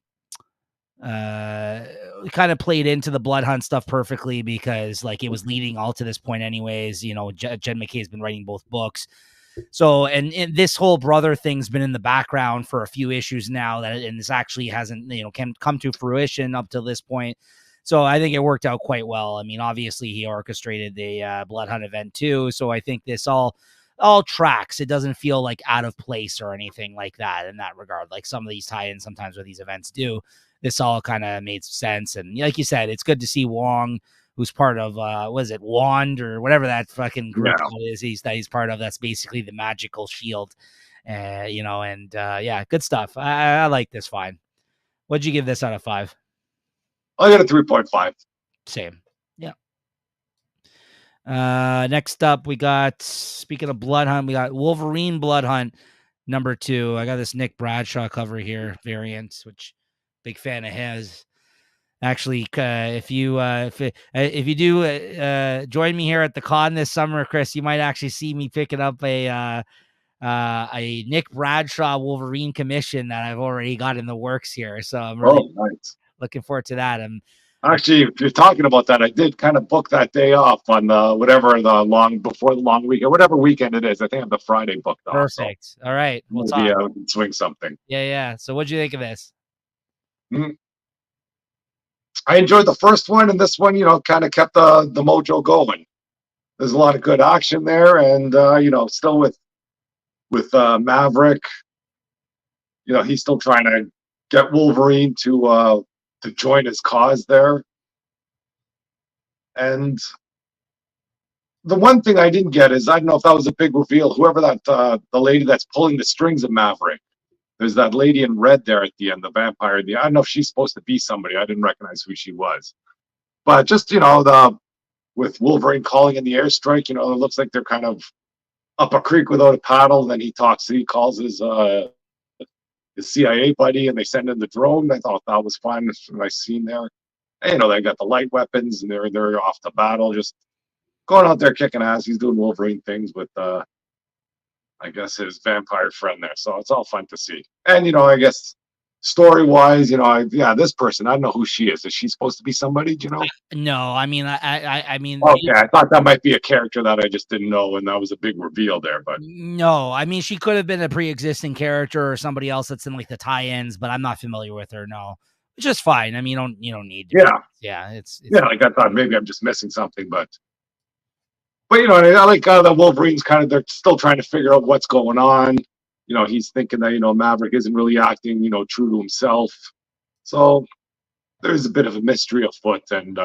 kind of played into the Blood Hunt stuff perfectly, because like it was leading all to this point anyways. Jen McKay has been writing both books. So, and this whole brother thing's been in the background for a few issues now, and this actually hasn't, come to fruition up to this point. So I think it worked out quite well. I mean, obviously he orchestrated the Blood Hunt event too. So I think this all tracks. It doesn't feel like out of place or anything like that in that regard. Like some of these tie-ins sometimes with these events do. This all kind of made sense. And like you said, it's good to see Wong, who's part of was it Wand or whatever that fucking group is he's part of. That's basically the magical shield. Yeah, good stuff. I like this fine. What'd you give this out of 5? I got a 3.5. Same. Yeah. Next up, we got, speaking of Blood Hunt, we got Wolverine Blood Hunt number 2. I got this Nick Bradshaw cover here variant, which big fan of his. Actually, if you do join me here at the con this summer, Chris, you might actually see me picking up a Nick Bradshaw Wolverine commission that I've already got in the works here. So I'm really looking forward to that. Actually, if you're talking about that, I did kind of book that day off on before the long weekend, whatever weekend it is. I think I have the Friday booked off. Perfect. So. All right. We'll maybe we can swing something. Yeah. So what'd you think of this? I enjoyed the first one, and this one, kind of kept the mojo going. There's a lot of good action there, and still with Maverick, he's still trying to get Wolverine to join his cause there. And the one thing I didn't get is, I don't know if that was a big reveal. Whoever the lady that's pulling the strings of Maverick. There's that lady in red there at the end, the vampire. I don't know if she's supposed to be somebody. I didn't recognize who she was. But just, with Wolverine calling in the airstrike, it looks like they're kind of up a creek without a paddle. And then he calls his CIA buddy, and they send in the drone. I thought that was fun. It's a nice scene there. And, they got the light weapons, and they're off to battle, just going out there kicking ass. He's doing Wolverine things with I guess his vampire friend there. So it's all fun to see. And, I guess story-wise, this person, I don't know who she is. Is she supposed to be somebody, do you know? No, I mean, I mean. Okay, I thought that might be a character that I just didn't know, and that was a big reveal there. But no, I mean, she could have been a pre-existing character or somebody else that's in like the tie-ins, but I'm not familiar with her. No, it's just fine. I mean, you don't need to. Yeah. It's like I thought maybe I'm just missing something, but I like the Wolverine's they're still trying to figure out what's going on. He's thinking that, Maverick isn't really acting, true to himself. So there's a bit of a mystery afoot. And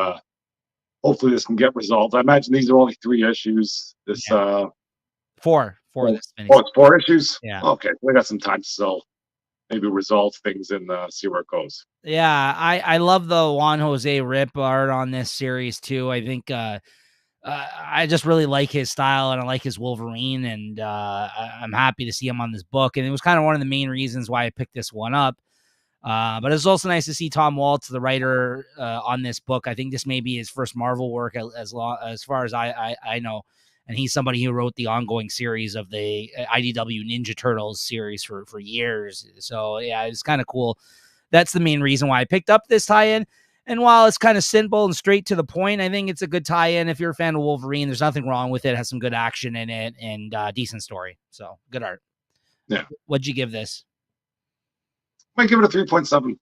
hopefully this can get resolved. I imagine these are only 3 issues. This Four oh, this mini. it's 4 issues. Yeah. Okay, we got some time to still maybe resolve things and see where it goes. Yeah, I love the Juan Jose Rip art on this series too. I think I just really like his style and I like his Wolverine, and I'm happy to see him on this book. And it was kind of one of the main reasons why I picked this one up. But it's also nice to see Tom Waltz, the writer, on this book. I think this may be his first Marvel work, as far as I know. And he's somebody who wrote the ongoing series of the IDW Ninja Turtles series for years. So yeah, it's kind of cool. That's the main reason why I picked up this tie-in. And while it's kind of simple and straight to the point, I think it's a good tie-in. If you're a fan of Wolverine, there's nothing wrong with it. It has some good action in it and decent story. So good art. Yeah. What'd you give this? Might give it a 3.7.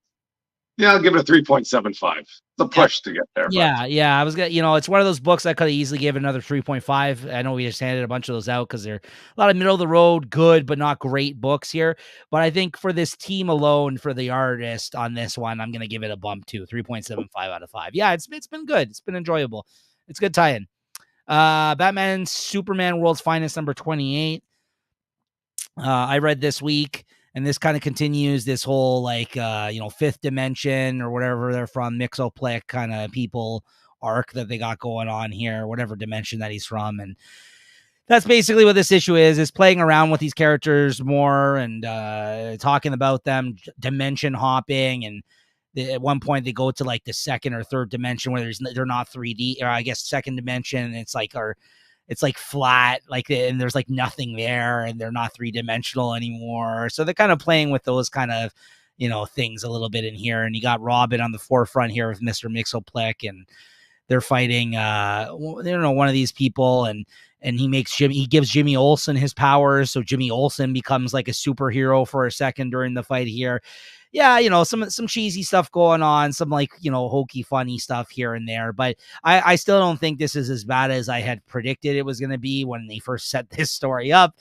Yeah, I'll give it a 3.75. The push to get there. Yeah, I was gonna, it's one of those books I could have easily given another 3.5. I know we just handed a bunch of those out because they're a lot of middle of the road, good but not great books here. But I think for this team alone, for the artist on this one, I'm gonna give it a bump too, 3.75 out of 5. Yeah, it's been good. It's been enjoyable. It's good tie-in. Batman Superman World's Finest number 28. I read this week. And this kind of continues this whole fifth dimension or whatever they're from, Mixoplex kind of people arc that they got going on here, whatever dimension that he's from. And that's basically what this issue is playing around with these characters more and talking about them, dimension hopping. And at one point they go to like the second or third dimension where they're not 3D, or I guess second dimension. And it's like flat, and there's like nothing there, and they're not 3-dimensional anymore. So they're kind of playing with those kind of, things a little bit in here. And you got Robin on the forefront here with Mr. Mixoplex, and they're fighting, one of these people, and he gives Jimmy Olsen his powers. So Jimmy Olsen becomes like a superhero for a second during the fight here. Yeah, some cheesy stuff going on, some hokey, funny stuff here and there. But I still don't think this is as bad as I had predicted it was going to be when they first set this story up.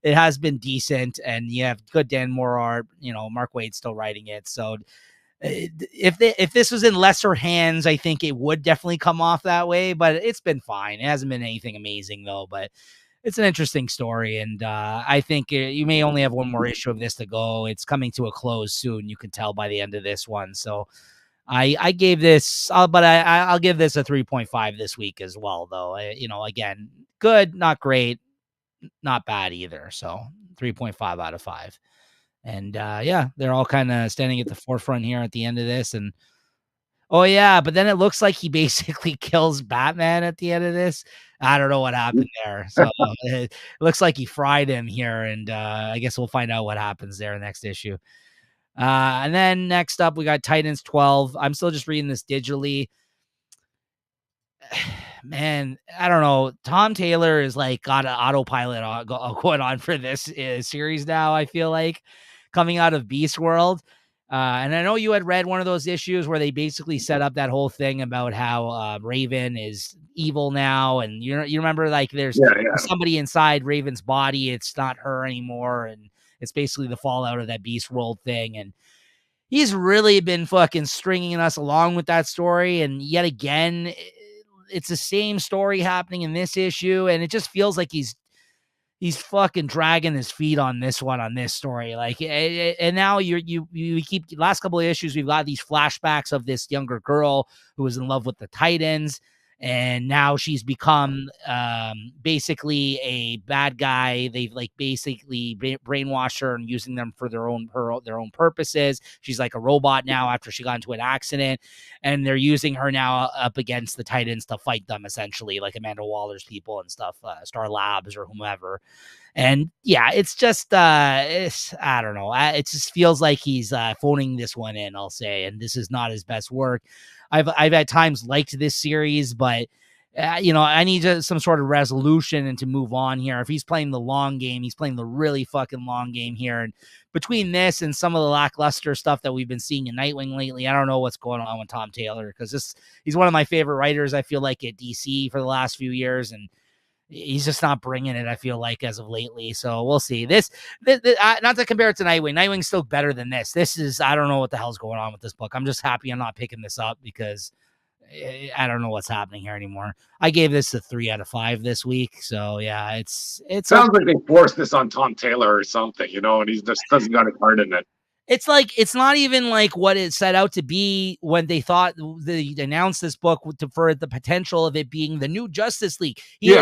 It has been decent, and you have good Dan Moore art. Mark Waid's still writing it. So if this was in lesser hands, I think it would definitely come off that way. But it's been fine. It hasn't been anything amazing though. But it's an interesting story, and I think you may only have one more issue of this to go. It's coming to a close soon. You can tell by the end of this one. So I gave this, but I'll give this a 3.5 this week as well, though. Again, good, not great, not bad either. So 3.5 out of 5. And they're all kind of standing at the forefront here at the end of this. And oh yeah, but then it looks like he basically kills Batman at the end of this. I don't know what happened there. So it looks like he fried him here, and I guess we'll find out what happens there next issue. And then next up, we got Titans 12. I'm still just reading this digitally. Man, I don't know. Tom Taylor is got an autopilot going on for this series now, I feel like, coming out of Beast World. And I know you had read one of those issues where they basically set up that whole thing about how Raven is evil now. And you remember there's somebody inside Raven's body. It's not her anymore. And it's basically the fallout of that Beast World thing. And he's really been fucking stringing us along with that story. And yet again, it's the same story happening in this issue. And it just feels like he's fucking dragging his feet on this one, on this story. And now you keep last couple of issues. We've got these flashbacks of this younger girl who was in love with the Titans. And now she's become basically a bad guy. They've basically brainwashed her and using them for their own purposes. She's like a robot now after she got into an accident, and they're using her now up against the Titans to fight them, essentially, like Amanda Waller's people and stuff, Star Labs or whomever. And yeah, it's just I don't know. It just feels like he's phoning this one in, I'll say, and this is not his best work. I've at times liked this series, but I need some sort of resolution and to move on here. If he's playing the long game, he's playing the really fucking long game here. And between this and some of the lackluster stuff that we've been seeing in Nightwing lately, I don't know what's going on with Tom Taylor, because he's one of my favorite writers, I feel like, at DC for the last few years, and he's just not bringing it, I feel like, as of lately. So we'll see. This not to compare it to Nightwing. Nightwing's still better than this. This is, I don't know what the hell's going on with this book. I'm just happy I'm not picking this up because I don't know what's happening here anymore. I gave this a 3 out of 5 this week. So yeah, it's Sounds like they forced this on Tom Taylor or something, and he just doesn't got his heart in it. It's like it's not even like what it set out to be when they thought they announced this book for the potential of it being the new Justice League. He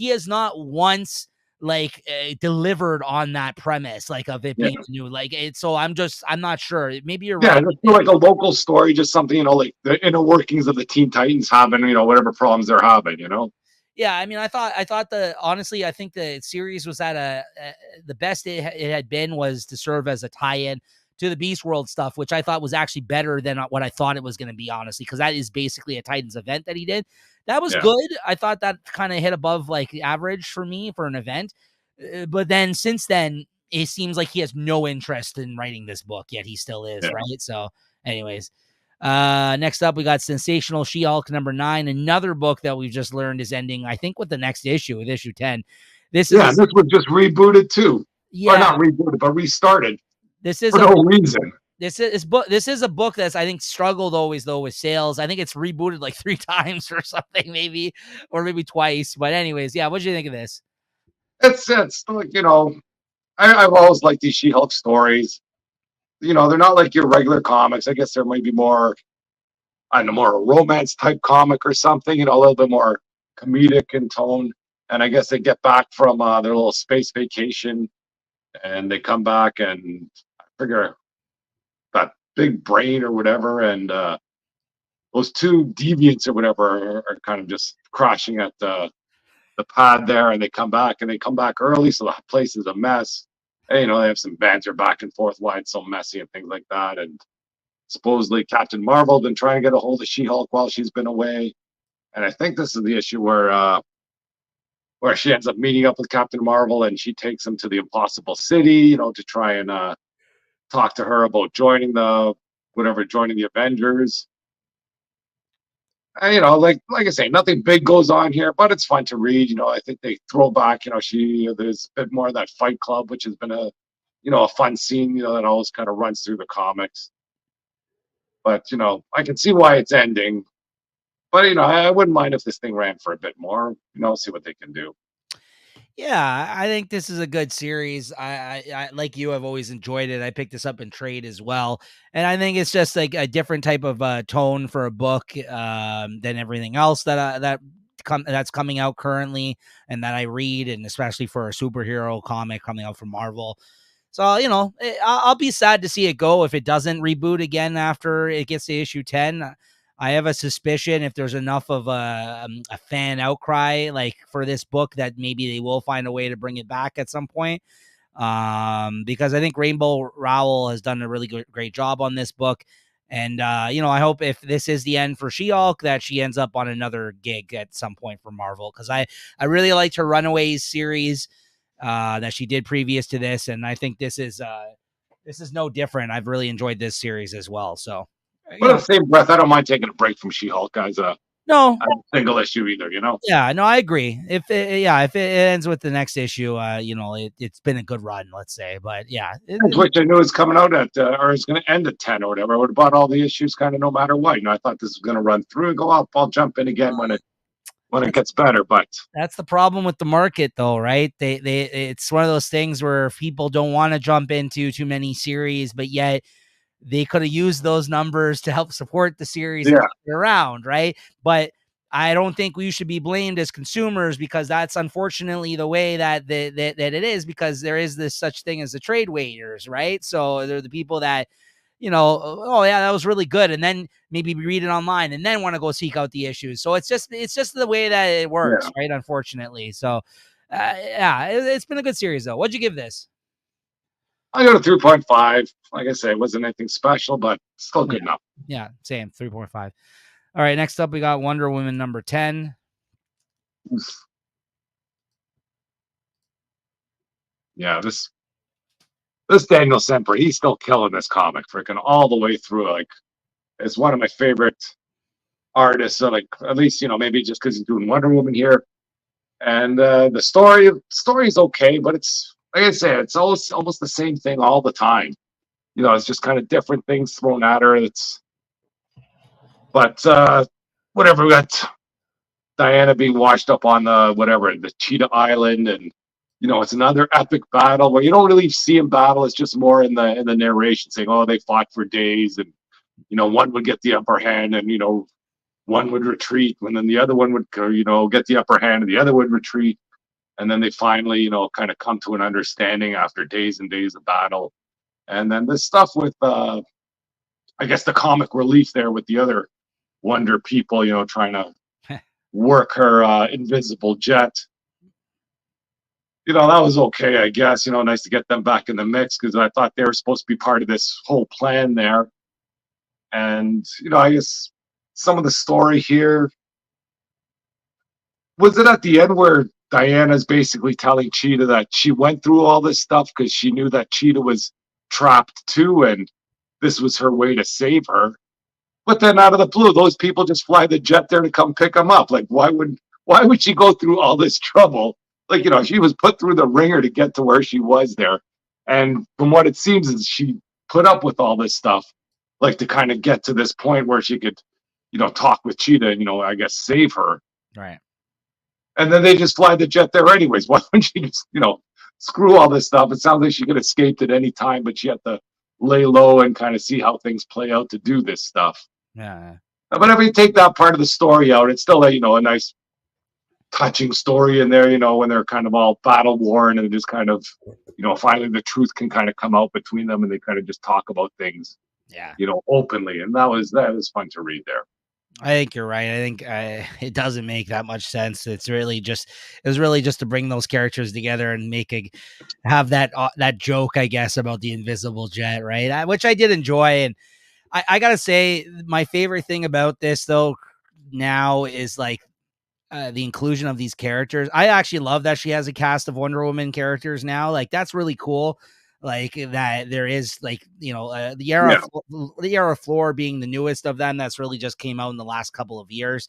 has not once like delivered on that premise, like of it being new. Like it's so I'm not sure. Maybe you're right. Just like a local story, just something like the inner workings of the Teen Titans having whatever problems they're having. Yeah, I mean, I thought honestly, I think the series was at the best it had been was to serve as a tie-in to the Beast World stuff, which I thought was actually better than what I thought it was going to be, honestly, because that is basically a Titans event that he did. That was good. I thought that kind of hit above like average for me for an event. But then since then, it seems like he has no interest in writing this book, yet he still is, right? So, anyways. Next up, we got Sensational She-Hulk #9, another book that we've just learned is ending, I think, with the next issue, with issue 10. This was just rebooted too. Yeah, or not rebooted, but restarted. This is for no reason. This is a book that's I think struggled always with sales. I think it's rebooted like 3 times or something, maybe, or maybe twice. But anyways, yeah, what did you think of this? It's like I've always liked these She-Hulk stories. They're not like your regular comics. I guess there might be more, I don't know, more a romance type comic or something. A little bit more comedic in tone. And I guess they get back from their little space vacation, and they come back, and I figure that big brain or whatever, and those 2 deviants or whatever are kind of just crashing at the pad there, and they come back early, so the place is a mess. And, they have some banter back and forth why it's so messy and things like that. And supposedly Captain Marvel been trying to get a hold of She-Hulk while she's been away. And I think this is the issue where she ends up meeting up with Captain Marvel, and she takes him to the Impossible City, to try and talk to her about joining the Avengers. And, like I say, nothing big goes on here, but it's fun to read. I think they throw back, there's a bit more of that Fight Club, which has been a fun scene, that always kind of runs through the comics. But, I can see why it's ending. But, I wouldn't mind if this thing ran for a bit more, see what they can do. Yeah, I think this is a good series. I like you, I've always enjoyed it. I picked this up in trade as well. And I think it's just like a different type of tone for a book than everything else that's coming out currently and that I read, and especially for a superhero comic coming out from Marvel. So, I'll be sad to see it go if it doesn't reboot again after it gets to issue 10. I have a suspicion if there's enough of a fan outcry like for this book that maybe they will find a way to bring it back at some point. Because I think Rainbow Rowell has done a really great job on this book. And, I hope if this is the end for She-Hulk, that she ends up on another gig at some point for Marvel. Because I really liked her Runaways series that she did previous to this. And I think this is no different. I've really enjoyed this series as well. So, but in the same breath, I don't mind taking a break from She-Hulk as a single issue either, Yeah, no, I agree. If it ends with the next issue, it's been a good run, let's say. But yeah, which I knew is coming out at or is going to end at 10 or whatever. I would have bought all the issues kind of no matter what. I thought this was going to run through and go up. I'll jump in again when it gets better. But that's the problem with the market, though, right? It's one of those things where people don't want to jump into too many series, but yet they could have used those numbers to help support the series and keep it around, right? But I don't think we should be blamed as consumers, because that's unfortunately the way that that it is, because there is this such thing as the trade waiters, right? So they're the people that, oh yeah, that was really good, and then maybe read it online and then want to go seek out the issues. So it's just the way that it works, right? Unfortunately. So it's been a good series though. What'd you give this? I got a 3.5. Like I say, it wasn't anything special, but still good enough. Yeah, same, 3.5. All right, next up we got Wonder Woman #10. Yeah, this Daniel Semper, he's still killing this comic, freaking all the way through. Like, it's one of my favorite artists. So, like, at least maybe just because he's doing Wonder Woman here, and the story is okay, but it's like I say, it's almost the same thing all the time. It's just kind of different things thrown at her. But whatever. We got Diana being washed up on the Cheetah Island, and it's another epic battle where you don't really see him battle. It's just more in the narration saying, "Oh, they fought for days, and one would get the upper hand, and one would retreat, and then the other one would get the upper hand, and the other would retreat, and then they finally kind of come to an understanding after days and days of battle." And then this stuff with I guess the comic relief there with the other Wonder people, trying to work her invisible jet. That was okay, I guess. Nice to get them back in the mix because I thought they were supposed to be part of this whole plan there. And, I guess some of the story here, was it at the end where Diana's basically telling Cheetah that she went through all this stuff because she knew that Cheetah was trapped too, and this was her way to save her? But then out of the blue, those people just fly the jet there to come pick them up. Like, why would she go through all this trouble? Like, she was put through the ringer to get to where she was there. And from what it seems is she put up with all this stuff, like to kind of get to this point where she could, talk with Cheetah and, I guess save her. Right. And then they just fly the jet there anyways. Why wouldn't she just, screw all this stuff? It sounds like she could escape at any time, but she had to lay low and kind of see how things play out to do this stuff. Yeah. But if you take that part of the story out, it's still a nice touching story in there, when they're kind of all battle worn and just kind of, finally the truth can kind of come out between them and they kind of just talk about things, Yeah. Openly. And that was fun to read there. I think you're right. I think it doesn't make that much sense. It was really just to bring those characters together and have that joke, I guess, about the invisible jet, right? Which I did enjoy. And I gotta say, my favorite thing about this though now is like the inclusion of these characters. I actually love that she has a cast of Wonder Woman characters now. Like that's really cool. Like that there is like, the Era Floor being the newest of them. That's really just came out in the last couple of years.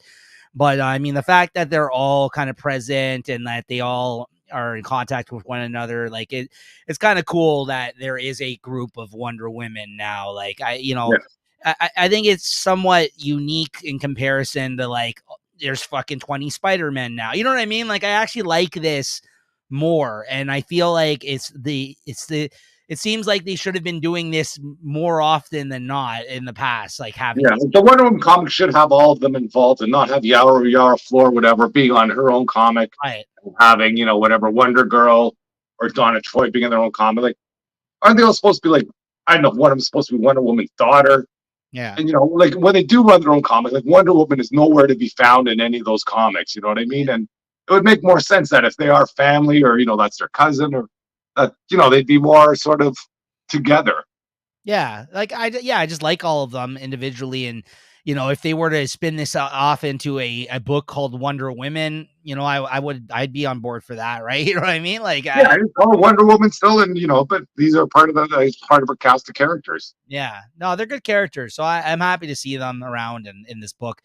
But I mean, the fact that they're all kind of present and that they all are in contact with one another, like it's kind of cool that there is a group of Wonder Women now. Like I think it's somewhat unique in comparison to like, there's fucking 20 Spider-Men now. You know what I mean? Like I actually like this more. And I feel like it seems like they should have been doing this more often than not in the past. Like having the Wonder Woman comic should have all of them involved and not have Yara Floor, whatever, being on her own comic. Right. Having, whatever, Wonder Girl or Donna Troy being in their own comic. Like, aren't they all supposed to be like, I don't know, one of them supposed to be Wonder Woman's daughter? Yeah. And, like when they do run their own comic, like Wonder Woman is nowhere to be found in any of those comics. You know what I mean? And it would make more sense that if they are family or, that's their cousin or that, they'd be more sort of together. Yeah. Like, I just like all of them individually. And, if they were to spin this off into a book called Wonder Women, I'd be on board for that. Right. You know what I mean? Like, yeah, I call Wonder Woman still. And, but these are part of her cast of characters. Yeah, no, they're good characters. So I'm happy to see them around in this book.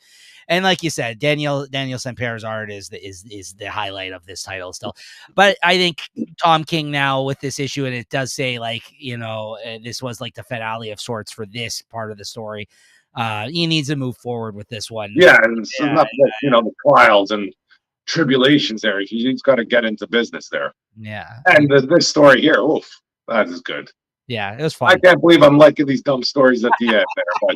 And like you said, Daniel Sampere's art is the highlight of this title still. But I think Tom King now with this issue, and it does say like, this was like the finale of sorts for this part of the story. He needs to move forward with this one. Yeah, and it's not the trials and tribulations there. He's got to get into business there. Yeah. And this story here, oof, that is good. Yeah, it was fun. I can't believe I'm liking these dumb stories at the end there. But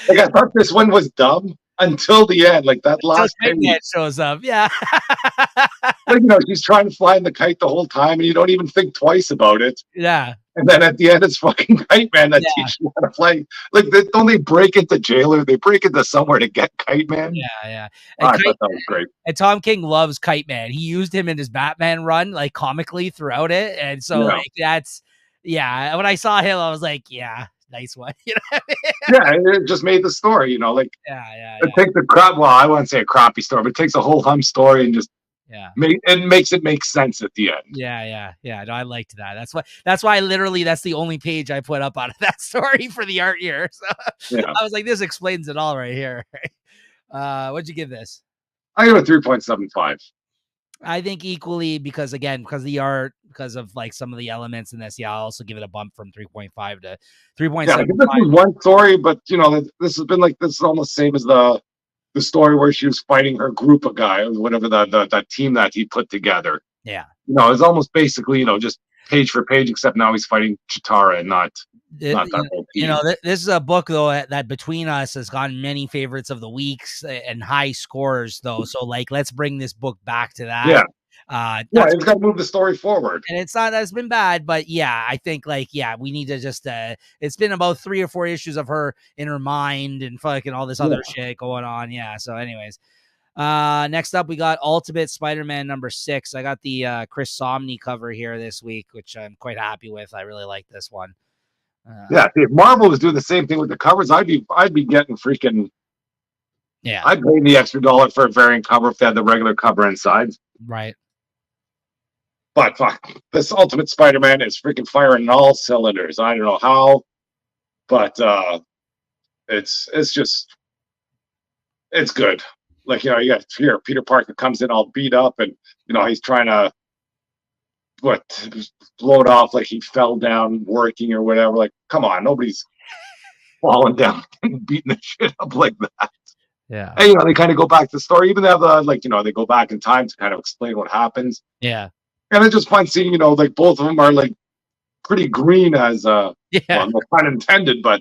like, I thought this one was dumb until the end. Like that last page shows up. Yeah. Like, she's trying to fly in the kite the whole time and you don't even think twice about it. Yeah. And then at the end, it's fucking Kite Man that teaches you how to fly. Like, don't they break into jail or they break into somewhere to get Kite Man? Yeah. I thought that was great. And Tom King loves Kite Man. He used him in his Batman run, like comically throughout it. And so like that's, yeah. When I saw him, I was like, yeah, nice one. You know what I mean? Yeah, it just made the story, like it takes the crap. Well, I wouldn't say a crappy story, but it takes a whole hum story and just makes it make sense at the end. Yeah. No, I liked that. That's why literally that's the only page I put up out of that story for the art year. So I was like, this explains it all right here. What'd you give this? I give it 3.75. I think equally because of the art, because of like some of the elements in this. Yeah, I'll also give it a bump from 3.5 to 3.75. Yeah, this is one story, but this has been like this is almost the same as the the story where she was fighting her group of guys, whatever that team that he put together. Yeah. It's almost basically, just page for page, except now he's fighting Chitara and not that whole team. This is a book though that between us has gotten many favorites of the weeks and high scores though. So like, let's bring this book back to that. Yeah. It's got to move the story forward. And it's not that it's been bad, but yeah, I think we need to just it's been about 3 or 4 issues of her in her mind and fucking all this other shit going on. Yeah. So anyways, next up we got Ultimate Spider-Man #6. I got the Chris Somney cover here this week, which I'm quite happy with. I really like this one. If Marvel was doing the same thing with the covers, I'd be getting freaking. Yeah, I'd pay the extra $1 for a variant cover if they had the regular cover inside. Right. But fuck, this Ultimate Spider-Man is freaking firing all cylinders. I don't know how, but it's good. Like, you got here Peter Parker comes in all beat up, and he's trying to blow it off like he fell down working or whatever. Like, come on, nobody's falling down and beating the shit up like that. Yeah. And they kind of go back to the story, even though they go back in time to kind of explain what happens. Yeah. And it's just fun seeing, like both of them are like pretty green as well, no pun intended, but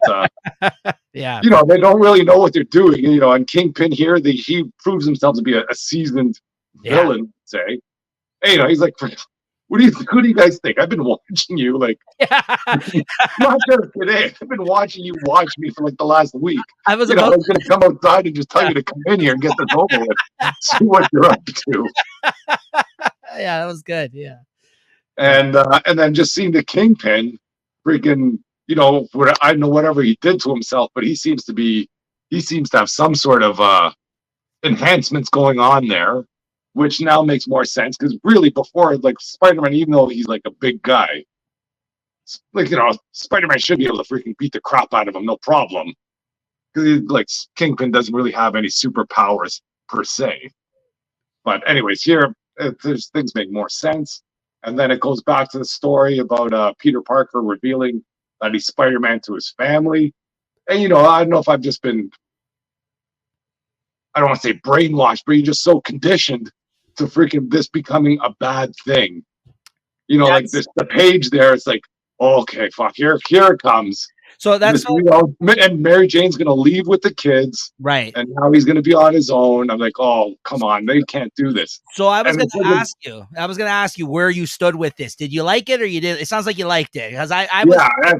yeah, they don't really know what they're doing. And Kingpin here, he proves himself to be a seasoned villain, say. And, he's like, who do you guys think? I've been watching you, like, not just today. I've been watching you watch me for like the last week. I was going to come outside and just tell you to come in here and get this over with, see what you're up to. Yeah, that was good. Yeah. And then just seeing the Kingpin freaking, I don't know whatever he did to himself, but he seems to have some sort of enhancements going on there, which now makes more sense, because really before, like, Spider-Man, even though he's like a big guy, like, Spider-Man should be able to freaking beat the crap out of him, no problem, because like Kingpin doesn't really have any superpowers per se. But anyways, here there's things make more sense, and then it goes back to the story about Peter Parker revealing that he's Spider-Man to his family. And I don't know if I've just been, I don't want to say brainwashed, but you're just so conditioned to freaking this becoming a bad thing. Like this, the page there, it's like, okay, fuck, here it comes. So that's and Mary Jane's gonna leave with the kids, right? And now he's gonna be on his own. I'm like, oh, come on, they can't do this. So I was gonna ask you where you stood with this. Did you like it or you didn't? It sounds like you liked it, because I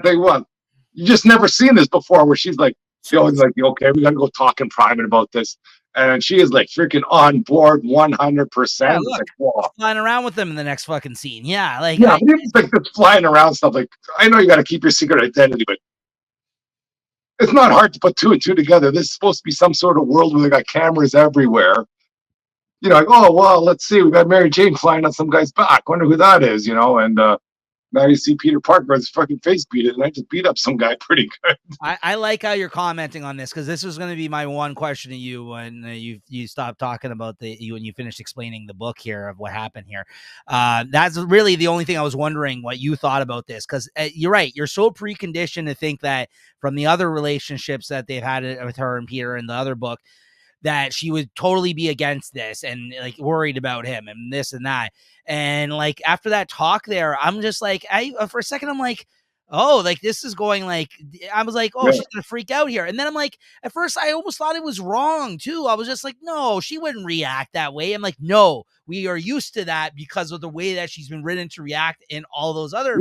think you just never seen this before, where she's like, like, okay, we gotta go talk in private about this. And she is like freaking on board 100%. Yeah, look, like, flying around with them in the next fucking scene. Yeah, like it's like this flying around stuff. Like, I know you got to keep your secret identity, but it's not hard to put 2 and 2 together. This is supposed to be some sort of world where they got cameras everywhere. Like, oh well, let's see, we got Mary Jane flying on some guy's back. Wonder who that is, and now you see Peter Parker with his fucking face beaten, and I just beat up some guy pretty good. I like how you're commenting on this, because this was going to be my one question to you when you stopped talking about when you finished explaining the book here of what happened here. That's really the only thing I was wondering what you thought about this, because you're right. You're so preconditioned to think that from the other relationships that they've had with her and Peter in the other book, that she would totally be against this and like worried about him and this and that. And like after that talk there, I'm just like, for a second, I'm like, oh, like this is going like, I was like, oh, she's gonna freak out here. And then I'm like, at first I almost thought it was wrong too. I was just like, no, she wouldn't react that way. I'm like, no, we are used to that because of the way that she's been written to react in all those other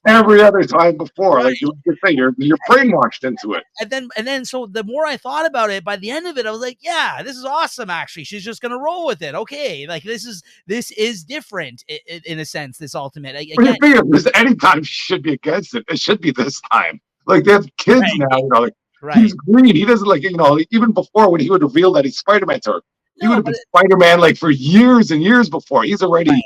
every other time before. Right. Like you're brainwashed into it. And then so the more I thought about it, by the end of it, I was like, yeah, this is awesome. Actually, she's just gonna roll with it. Okay, like this is different in a sense. This Ultimate. Again, there's any time she should be against it. It should be this time. Like they have kids now. Like he's green. He doesn't like even before when he would reveal that he's Spider-Man to her. He would have been Spider-Man like for years and years before. He's already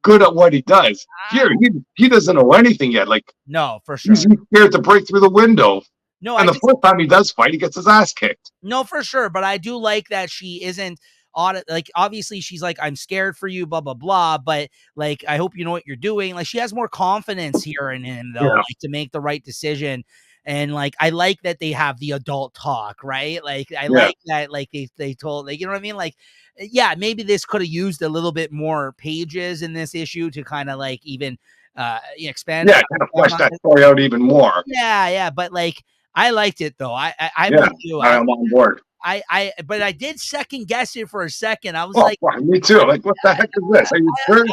good at what he does. Here, he doesn't know anything yet. Like, no, for sure. He's scared to break through the window. No, and the first time he does fight, he gets his ass kicked. No, for sure. But I do like that she isn't like, obviously she's like, I'm scared for you, blah, blah, blah. But like, I hope you know what you're doing. Like she has more confidence here in him though, like, to make the right decision. And like, I like that they have the adult talk, right? Like, I Yeah. like that, like they told, like, you know what I mean? Like, yeah, maybe this could have used a little bit more pages in this issue to kind of like even expand Yeah, kind of flesh on that it. story out even more. Yeah, but like, I liked it though. I'm Yeah, with you. I'm on board. But I did second guess it for a second. I was Oh, like, wow, me too. Like, what the heck is this? Are you sure?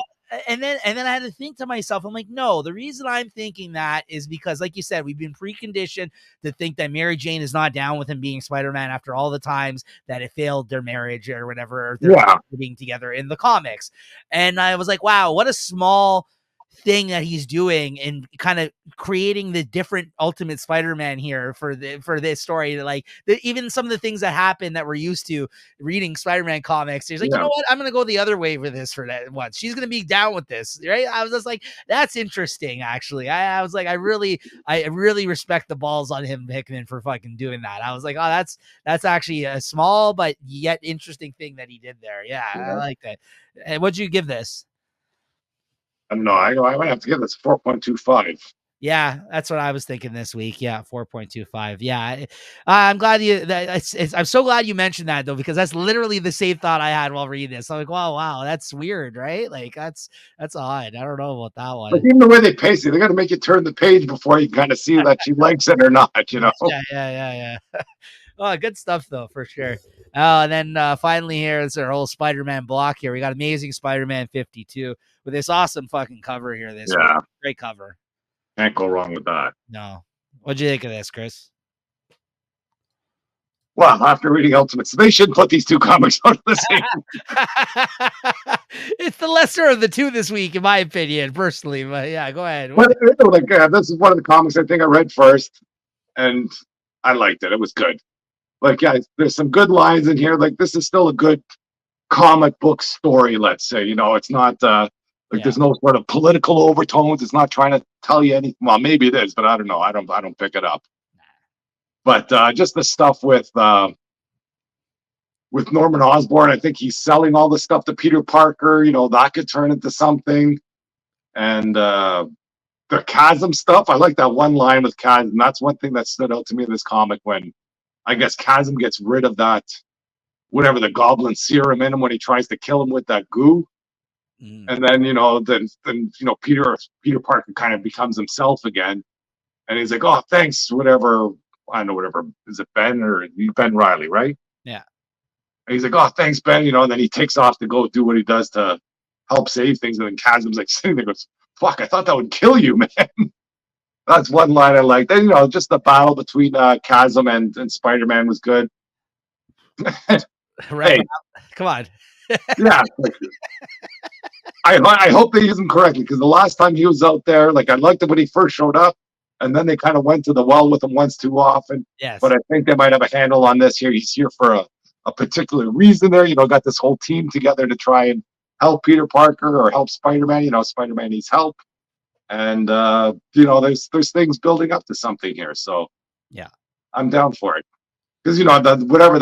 and then I had to think to myself, I'm like, no, the reason I'm thinking that is because, like you said, we've been preconditioned to think that Mary Jane is not down with him being Spider-Man after all the times that it failed their marriage or whatever, or their Yeah, being together in the comics. And I was like, wow, what a small thing that he's doing and kind of creating the different Ultimate Spider-Man here for this story. Like even some of the things that happen that we're used to reading Spider-Man comics, he's like, you yeah. know what, I'm gonna go the other way for this for that once. She's gonna be down with this, right? I was just like, that's interesting. Actually, I was like, I really respect the balls on him, Hickman, for fucking doing that. I was like, oh, that's actually a small but yet interesting thing that he did there. Yeah, I like that. And what'd you give this? I don't know. I might have to give this 4.25. Yeah, that's what I was thinking this week. Yeah, 4.25. Yeah, I'm glad I'm so glad you mentioned that though, because that's literally the same thought I had while reading this. I'm like, wow, that's weird, right? Like that's odd. I don't know about that But one. even the way they pace it, they got to make you turn the page before you kind of see that she likes it or not. You know. Yeah. Oh, good stuff though, for sure. Oh, and then finally here is our whole Spider-Man block here. We got Amazing Spider-Man 52 with this awesome fucking cover here this week. Yeah, Great cover. can't go wrong with that. No. What'd you think of this, Chris? Well, after reading Ultimates, they should put these two comics out of the same. It's the lesser of the two this week, in my opinion, personally. But yeah, go ahead. But like, this is one of the comics I think I read first, and I liked it. It was good. Like, yeah, there's some good lines in here. Like, this is still a good comic book story. Let's say, it's not like there's no sort of political overtones. It's not trying to tell you anything. Well, maybe it is, but I don't know. I don't pick it up. But just the stuff with Norman Osborn, I think he's selling all the stuff to Peter Parker. That could turn into something. And the Chasm stuff, I like that one line with Chasm. That's one thing that stood out to me in this comic when I guess Chasm gets rid of that, whatever the goblin serum in him when he tries to kill him with that goo. And then, then Peter Parker kind of becomes himself again. And he's like, oh, thanks, whatever. I don't know, whatever. Is it Ben or Ben Riley, right? Yeah. And he's like, oh, thanks, Ben. And then he takes off to go do what he does to help save things. And then Chasm's like sitting there goes, fuck, I thought that would kill you, man. That's one line I liked. And, just the battle between Chasm and Spider-Man was good. Hey, come on. Yeah. I hope they use him correctly, because the last time he was out there, like, I liked it when he first showed up, and then they kind of went to the well with him once too often. Yes. But I think they might have a handle on this here. He's here for a particular reason there. Got this whole team together to try and help Peter Parker or help Spider-Man. Spider-Man needs help. And, there's things building up to something here. So, yeah, I'm down for it. Because, whatever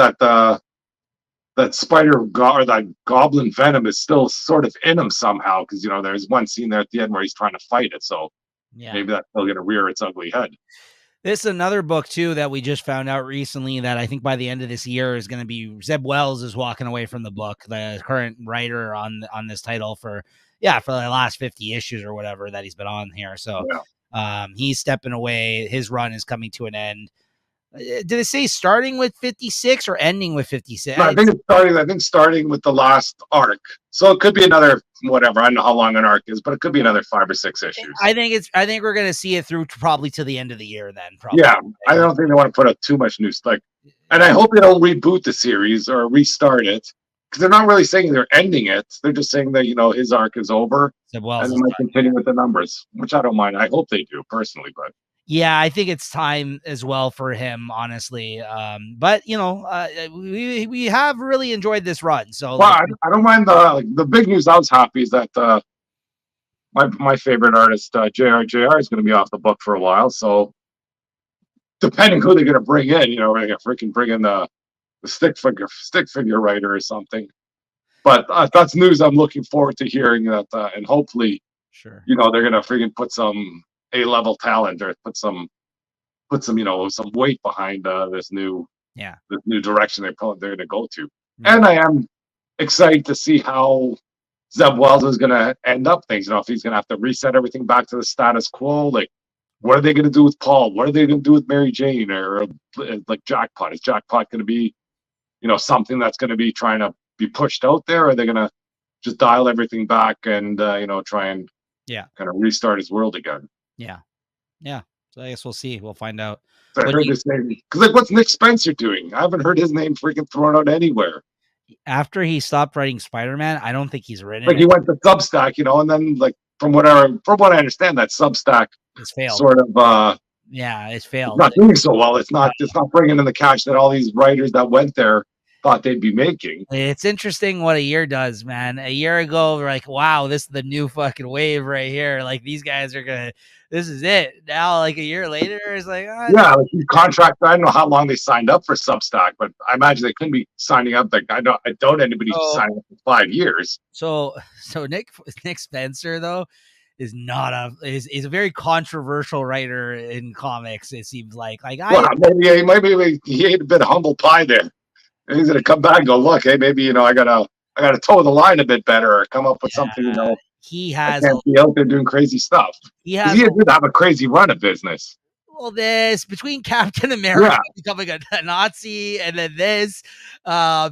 that spider or that goblin venom is still sort of in him somehow, because there's one scene there at the end where he's trying to fight it, so maybe that's still going to rear its ugly head. This is another book too that we just found out recently that I think by the end of this year is going to be Zeb Wells is walking away from the book, the current writer on this title for the last 50 issues or whatever that he's been on here. So he's stepping away. His run is coming to an end. Did it say starting with 56 or ending with 56? No, I think it's starting with the last arc. So it could be another whatever. I don't know how long an arc is, but it could be another 5 or 6 issues. I think we're gonna see it through probably to the end of the year then. Probably. Yeah, I don't think they want to put up too much new stuff. And I hope they don't reboot the series or restart it, because they're not really saying they're ending it. They're just saying that his arc is over, and they might continue with the numbers, which I don't mind. I hope they do personally, but. Yeah, I think it's time as well for him, honestly. But we have really enjoyed this run. So, I don't mind the big news. I was happy is that my favorite artist, JR is going to be off the book for a while. So, depending who they're going to bring in, we're going to freaking bring in the stick figure writer or something. But that's news I'm looking forward to hearing that, and hopefully, sure, they're going to freaking put some A-level talent or put some put some, some weight behind this new Yeah. direction they're going to go to. Yeah. And I am excited to see how Zeb Wells is going to end up things. If he's going to have to reset everything back to the status quo, like what are they going to do with Paul? What are they going to do with Mary Jane or like Jackpot? Is Jackpot going to be, something that's going to be trying to be pushed out there? Or are they going to just dial everything back and, try and kind of restart his world again? Yeah. Yeah. So I guess we'll see. We'll find out. So I heard this name because what's Nick Spencer doing? I haven't heard his name freaking thrown out anywhere. After he stopped writing Spider-Man, I don't think he's written. Like he went to Substack, and then like from what I understand, that Substack it's failed. Sort of. It's failed. It's not doing so well. It's not bringing in the cash that all these writers that went there thought they'd be making. It's interesting what a year does, man. A year ago, we're like, wow, this is the new fucking wave right here. Like these guys are this is it. Now, like a year later, it's like, like these contracts. I don't know how long they signed up for Substack, but I imagine they couldn't be signing up. Like I don't anybody signing up for 5 years. So Nick Spencer though is not is a very controversial writer in comics. It seems like maybe he ate a bit of humble pie there. And he's gonna come back and go, look, hey, maybe I gotta toe the line a bit better or come up with something. He has I can't be out there doing crazy stuff. He did have a crazy run of business. Well, this between Captain America becoming a Nazi and then this,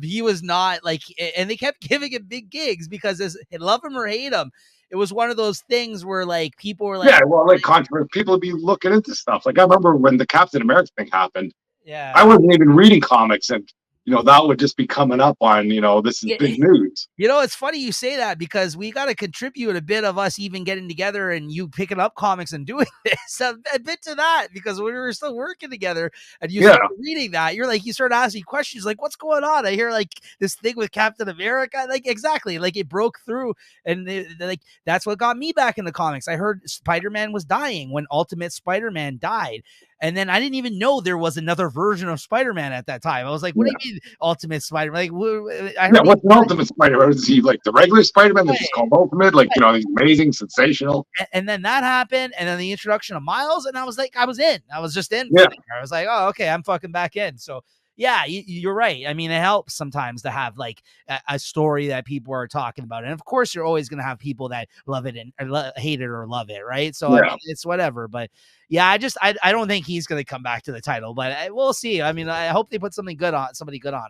he was not like, and they kept giving him big gigs because love him or hate him. It was one of those things where like people were like, controversial. People would be looking into stuff. Like I remember when the Captain America thing happened. Yeah, I wasn't even reading comics, and that would just be coming up on, this is big news. It's funny you say that because we got to contribute a bit of us even getting together and you picking up comics and doing this a bit to that because we were still working together and you started reading that. You're like, you start asking questions like, what's going on? I hear like this thing with Captain America. Like, exactly. Like it broke through and like, that's what got me back in the comics. I heard Spider-Man was dying when Ultimate Spider-Man died. And then I didn't even know there was another version of Spider-Man at that time. I was like, what do you mean Ultimate Spider-Man? Like, what's an Ultimate Spider-Man? Is he like the regular Spider-Man that's just called Ultimate? Like, he's amazing, sensational. And then that happened. And then the introduction of Miles. And I was like, I was in. I was just in. Yeah. I was like, oh, okay, I'm fucking back in. So, yeah, you're right. I mean, it helps sometimes to have like a story that people are talking about. And of course, you're always going to have people that love it and hate it or love it. Right. So I mean, it's whatever. But yeah, I don't think he's going to come back to the title, but we'll see. I mean, I hope they put somebody good on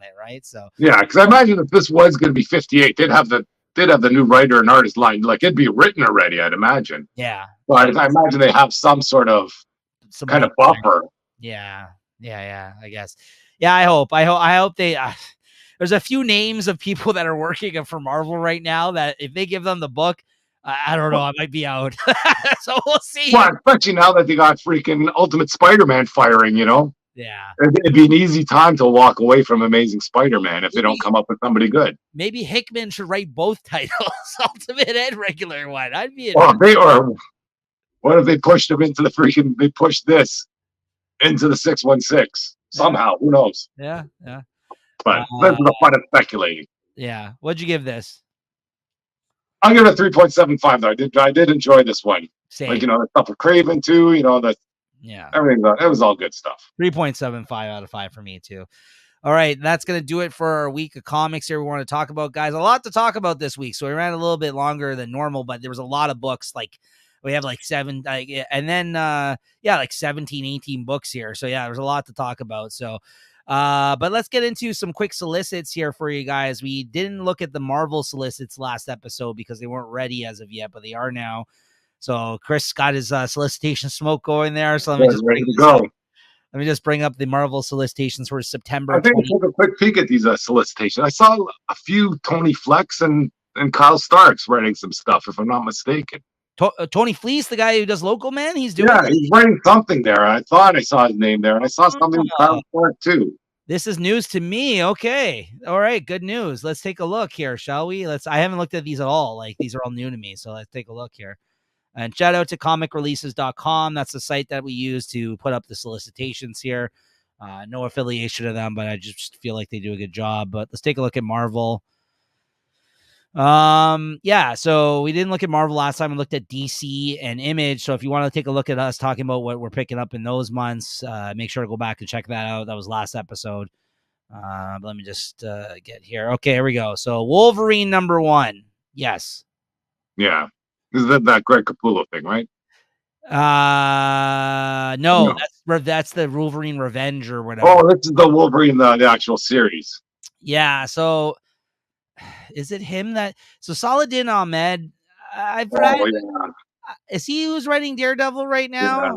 it. Right. So, yeah, because I imagine if this was going to be 58, they'd have the new writer and artist line. Like it'd be written already, I'd imagine. Yeah. But I imagine they have some sort of kind of buffer. Yeah. I guess. Yeah, I hope they. There's a few names of people that are working for Marvel right now that if they give them the book, I don't know, I might be out. So we'll see. Well, especially now that they got freaking Ultimate Spider-Man firing, Yeah, it'd be an easy time to walk away from Amazing Spider-Man if they don't come up with somebody good. Maybe Hickman should write both titles, Ultimate and regular one. I'd be. Or what if they pushed them into they pushed this into the 616 somehow? Who knows? Yeah. But this is the fun of speculating. Yeah. What'd you give this? I'll give it a 3.75 though. I did enjoy this one. Same. Like, the stuff with Craven too, everything. It was all good stuff. 3.75 out of 5 for me too. All right, that's going to do it for our week of comics here we want to talk about, guys. A lot to talk about this week. So we ran a little bit longer than normal, but there was a lot of books. Like we have like 7, and then like 17, 18 books here. So yeah, there's a lot to talk about. So but let's get into some quick solicits here for you guys. We didn't look at the Marvel solicits last episode because they weren't ready as of yet, but they are now. So Chris got his solicitation smoke going there. So let me just bring up the Marvel solicitations for September. I think I took a quick peek at these solicitations. I saw a few Tony Flex and Kyle Starks writing some stuff, if I'm not mistaken. Tony Fleece, the guy who does Local Man, he's doing. Yeah, he's writing something there. I thought I saw his name there, and I saw something with Kyle Stark too. This is news to me. Okay, all right, good news. Let's take a look here, shall we? I haven't looked at these at all. Like these are all new to me, so let's take a look here. And shout out to comicreleases.com. That's the site that we use to put up the solicitations here. No affiliation to them, but I just feel like they do a good job. But let's take a look at Marvel. Yeah, so we didn't look at Marvel last time. We looked at DC and Image. So if you want to take a look at us talking about what we're picking up in those months, make sure to go back and check that out. That was last episode. Let me just get here. Okay, here we go. So Wolverine #1. Yes. Yeah. This is that Greg Capullo thing, right? No, that's the Wolverine Revenge or whatever. Oh, this is the Wolverine, the actual series. Yeah, so is it him that Saladin Ahmed? I've read. Oh, yeah. Is he who's writing Daredevil right now? Yeah.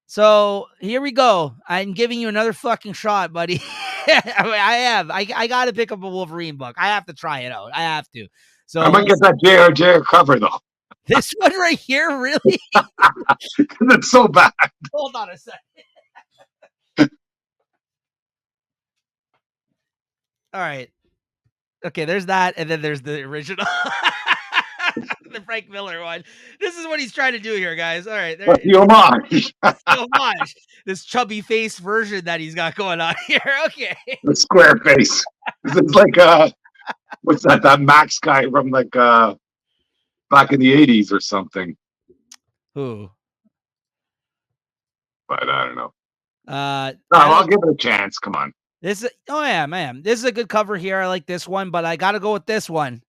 So here we go. I'm giving you another fucking shot, buddy. I got to pick up a Wolverine book. I have to try it out. I have to. So I might get that JRJ cover though. This one right here, really? It's so bad. Hold on a second. All right. Okay, there's that, and then there's the original. The Frank Miller one. This is what he's trying to do here, guys. All right. That's the homage. The homage. This chubby face version that he's got going on here. Okay. The square face. It's like what's that Max guy from like back in the 80s or something. Who? But I don't know. I'll give it a chance. Come on. Oh yeah, man. This is a good cover here. I like this one, but I gotta go with this one.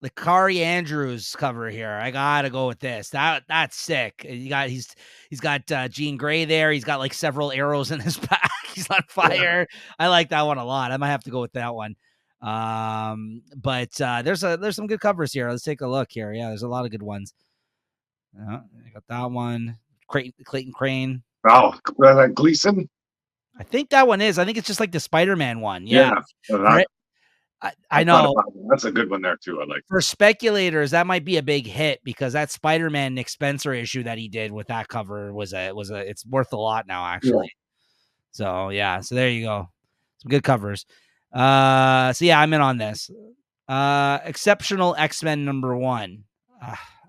The Kari Andrews cover here. I gotta go with this. That's sick. He's got Jean Grey there. He's got like several arrows in his back. He's on fire. Yeah. I like that one a lot. I might have to go with that one. But there's some good covers here. Let's take a look here. Yeah, there's a lot of good ones. I got that one. Clayton Crane. Oh, Gleason. I think that one is. I think it's just like the Spider-Man one. Yeah. I know. That's a good one there too. I like. For speculators, that might be a big hit because that Spider-Man Nick Spencer issue that he did with that cover it's worth a lot now, actually. Yeah. So there you go. Some good covers. So yeah, I'm in on this. Exceptional X-Men #1.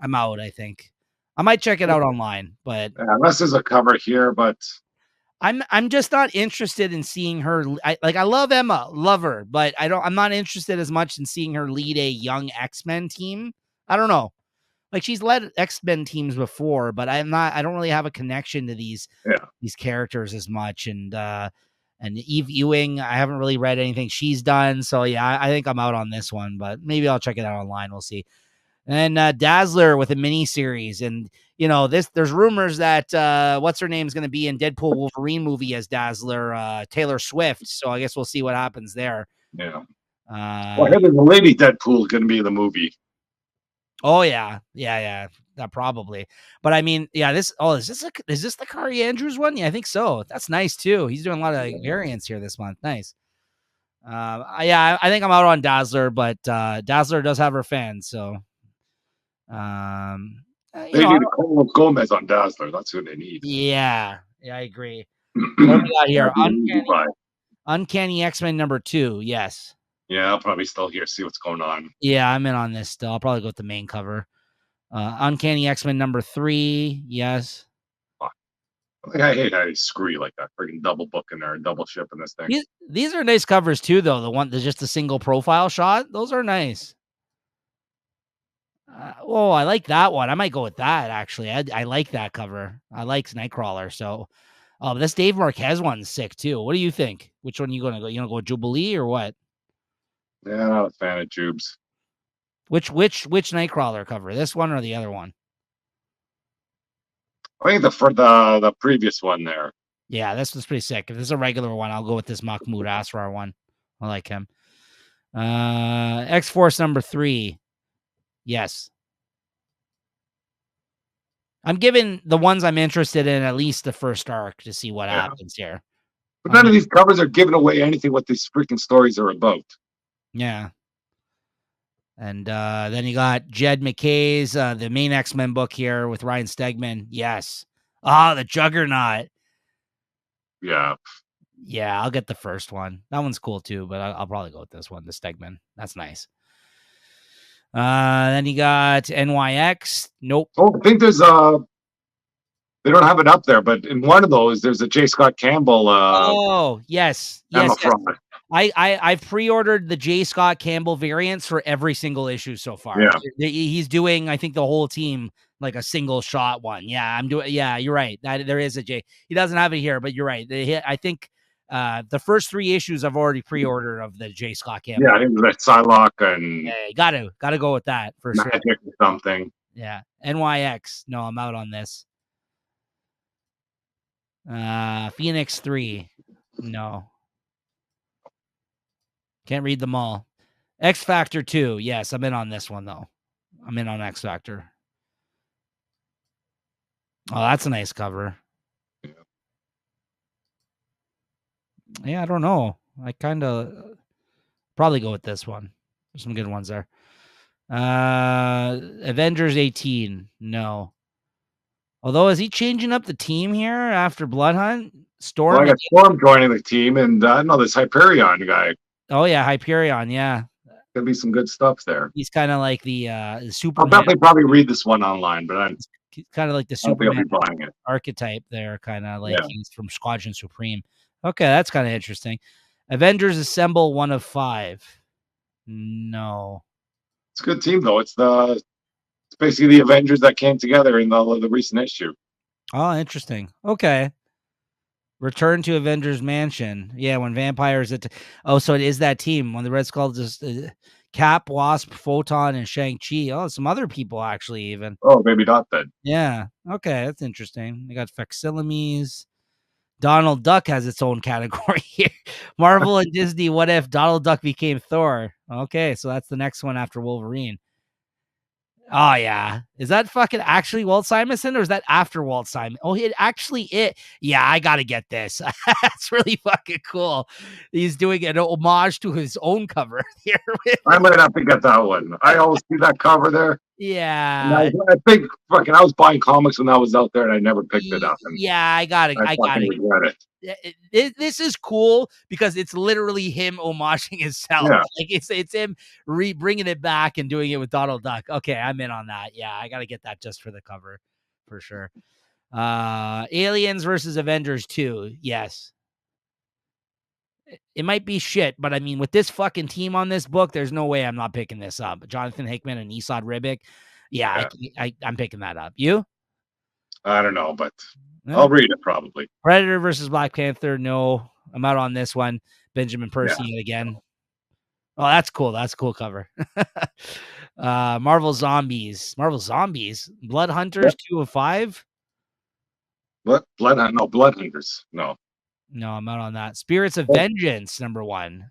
I'm out, I think. I might check it out online, but unless there's a cover here, but I'm just not interested in seeing her. I love Emma, love her, but I'm not interested as much in seeing her lead a young X-Men team. I don't know. Like she's led X-Men teams before, but I don't really have a connection to these characters as much. And Eve Ewing, I haven't really read anything she's done. So yeah, I think I'm out on this one, but maybe I'll check it out online. We'll see. And Dazzler with a mini series, and there's rumors that what's her name's going to be in Deadpool Wolverine movie as Dazzler, Taylor Swift. So I guess we'll see what happens there. Yeah. Well, I heard the lady Deadpool going to be in the movie. Oh yeah, that probably. But I mean, yeah, is this the Kari Andrews one? Yeah, I think so. That's nice too. He's doing a lot of variants here this month. Nice. I think I'm out on Dazzler, but Dazzler does have her fans, so. They need Carlos Gomez on Dazzler. That's who they need. Yeah, I agree. What do we got here? Uncanny X-Men #2. Yes. Yeah, I'll probably still see what's going on. Yeah, I'm in on this still. I'll probably go with the main cover. Uncanny X-Men #3. Yes. I hate how they screw you like that. Freaking double booking or double shipping this thing. These are nice covers too, though. The one that's just a single profile shot. Those are nice. I like that one. I might go with that, actually. I like that cover. I like Nightcrawler. So, this Dave Marquez one's sick, too. What do you think? Which one are you going to go? You going to go with Jubilee or what? Yeah, I'm not a fan of Jubes. Which Nightcrawler cover? This one or the other one? I think the previous one there. Yeah, this was pretty sick. If this is a regular one, I'll go with this Mahmoud Asrar one. I like him. X-Force #3. Yes. I'm giving the ones I'm interested in at least the first arc to see what happens here. But none of these covers are giving away anything what these freaking stories are about. Yeah. And then you got Jed McKay's the main X-Men book here with Ryan Stegman. Yes. The Juggernaut. Yeah. Yeah, I'll get the first one. That one's cool too, but I'll probably go with this one, the Stegman. That's nice. Then you got NYX. Nope. Oh, I think there's they don't have it up there, but in one of those, there's a J. Scott Campbell. Yes. I've pre-ordered the J. Scott Campbell variants for every single issue so far. Yeah. He's doing, I think, the whole team like a single shot one. Yeah, I'm doing. Yeah, you're right. That there is a J. He doesn't have it here, but you're right. I think the first 3 issues I've already pre-ordered of the J. Scott Campbell. Yeah, I think that Psylocke and Gotta go with that for sure. Magic or something. Yeah, NYX. No, I'm out on this. Phoenix 3. No. Can't read them all. X Factor 2. Yes, I'm in on this one though. I'm in on X Factor. Oh, that's a nice cover. Yeah, I don't know. I kind of probably go with this one. There's some good ones there. Avengers 18. No. Although, is he changing up the team here after Blood Hunt? Storm. Well, I got Storm joining the team, and no, this Hyperion guy. Oh yeah, Hyperion. Yeah, could be some good stuff there. He's kind of like the Superman. I'll definitely probably read this one online, but I'm kind of like the Superman archetype there, kind of like he's from Squadron Supreme. Okay, that's kind of interesting. Avengers Assemble 1 of 5. No. It's a good team though. It's basically the Avengers that came together in the recent issue. Oh, interesting. Okay. Return to Avengers Mansion. Yeah, when vampires so it is that team when the Red Skull just Cap, Wasp, Photon, and Shang-Chi. Oh, some other people actually even. Oh, Baby Dot then. Yeah. Okay, that's interesting. They got facsimiles. Donald Duck has its own category here. Marvel and Disney, what if Donald Duck became Thor? Okay, so that's the next one after Wolverine. Oh, yeah. Is that fucking actually Walt Simonson or is that after Walt Simon? Oh, Yeah, I got to get this. That's really fucking cool. He's doing an homage to his own cover here. I might have to get that one. I always see that cover there. Yeah. I think fucking I was buying comics when that was out there and I never picked it up. Yeah, I got it. I got it. Regret it. This is cool because it's literally him homaging himself. Yeah. Like it's him bringing it back and doing it with Donald Duck. Okay, I'm in on that. Yeah, I got to get that just for the cover for sure. Aliens versus Avengers 2. Yes. It might be shit, but I mean, with this fucking team on this book, there's no way I'm not picking this up. Jonathan Hickman and Esad Ribic. Yeah. I'm picking that up. You? I don't know, but I'll read it probably. Predator versus Black Panther. No, I'm out on this one. Benjamin Percy again. Oh, that's cool. That's a cool cover. Marvel Zombies. Blood Hunters 2 of 5. What? Blood Hunters. No. No, I'm out on that. Spirits of Vengeance, number 1.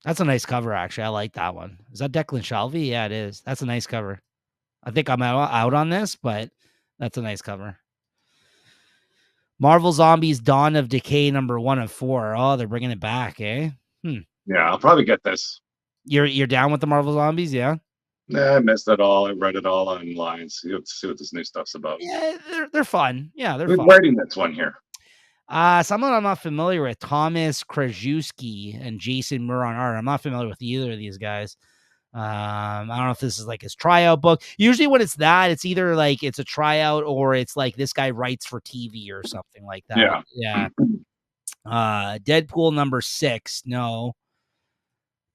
That's a nice cover, actually. I like that one. Is that Declan Shalvey? Yeah, it is. That's a nice cover. I think I'm out on this, but that's a nice cover. Marvel Zombies Dawn of Decay, number 1 of 4. Oh, they're bringing it back, eh? Yeah, I'll probably get this. You're down with the Marvel Zombies, yeah? Nah, I missed it all. I read it all online. See what this new stuff's about. Yeah, they're fun. Yeah, they're Who's fun. writing this one here? Someone I'm not familiar with, Thomas Krajewski and Jason Muron art. I'm not familiar with either of these guys. I don't know if this is like his tryout book. Usually when it's that, it's either like it's a tryout or it's like this guy writes for TV or something like that. Yeah. Deadpool number 6. No.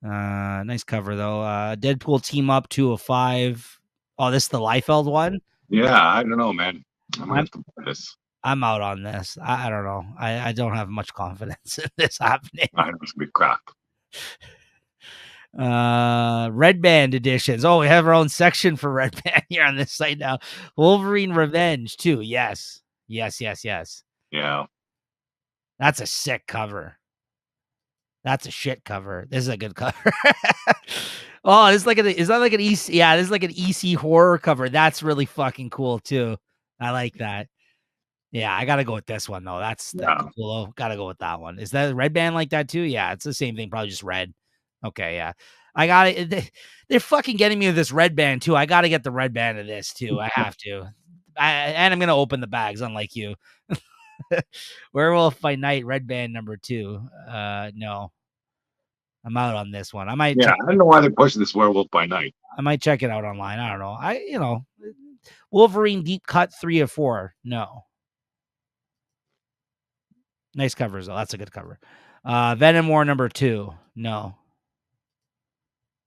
Nice cover though. Deadpool team up 2 of 5. Oh, this is the Liefeld one? Yeah, I don't know, man. I might have to buy this. I'm out on this. I don't know. I don't have much confidence in this happening. I must be crap. Red Band editions. Oh, we have our own section for Red Band here on this site now. Wolverine Revenge too. Yes. Yeah. That's a sick cover. That's a shit cover. This is a good cover. Oh, is that like an EC? Yeah, this is like an EC horror cover. That's really fucking cool too. I like that. Yeah, I gotta go with this one though. That's cool. Gotta go with that one. Is that Red Band like that too? Yeah, it's the same thing, probably just red. Okay, yeah. I got it. They're fucking getting me with this Red Band too. I gotta get the Red Band of this too. I have to. And I'm gonna open the bags, unlike you. Werewolf by Night, Red Band number 2. No. I'm out on this one. I might. Yeah, I don't know why they're pushing this Werewolf by Night. I might check it out online. I don't know. Wolverine Deep Cut 3 of 4. No. Nice covers, though. That's a good cover. Venom War number 2. No.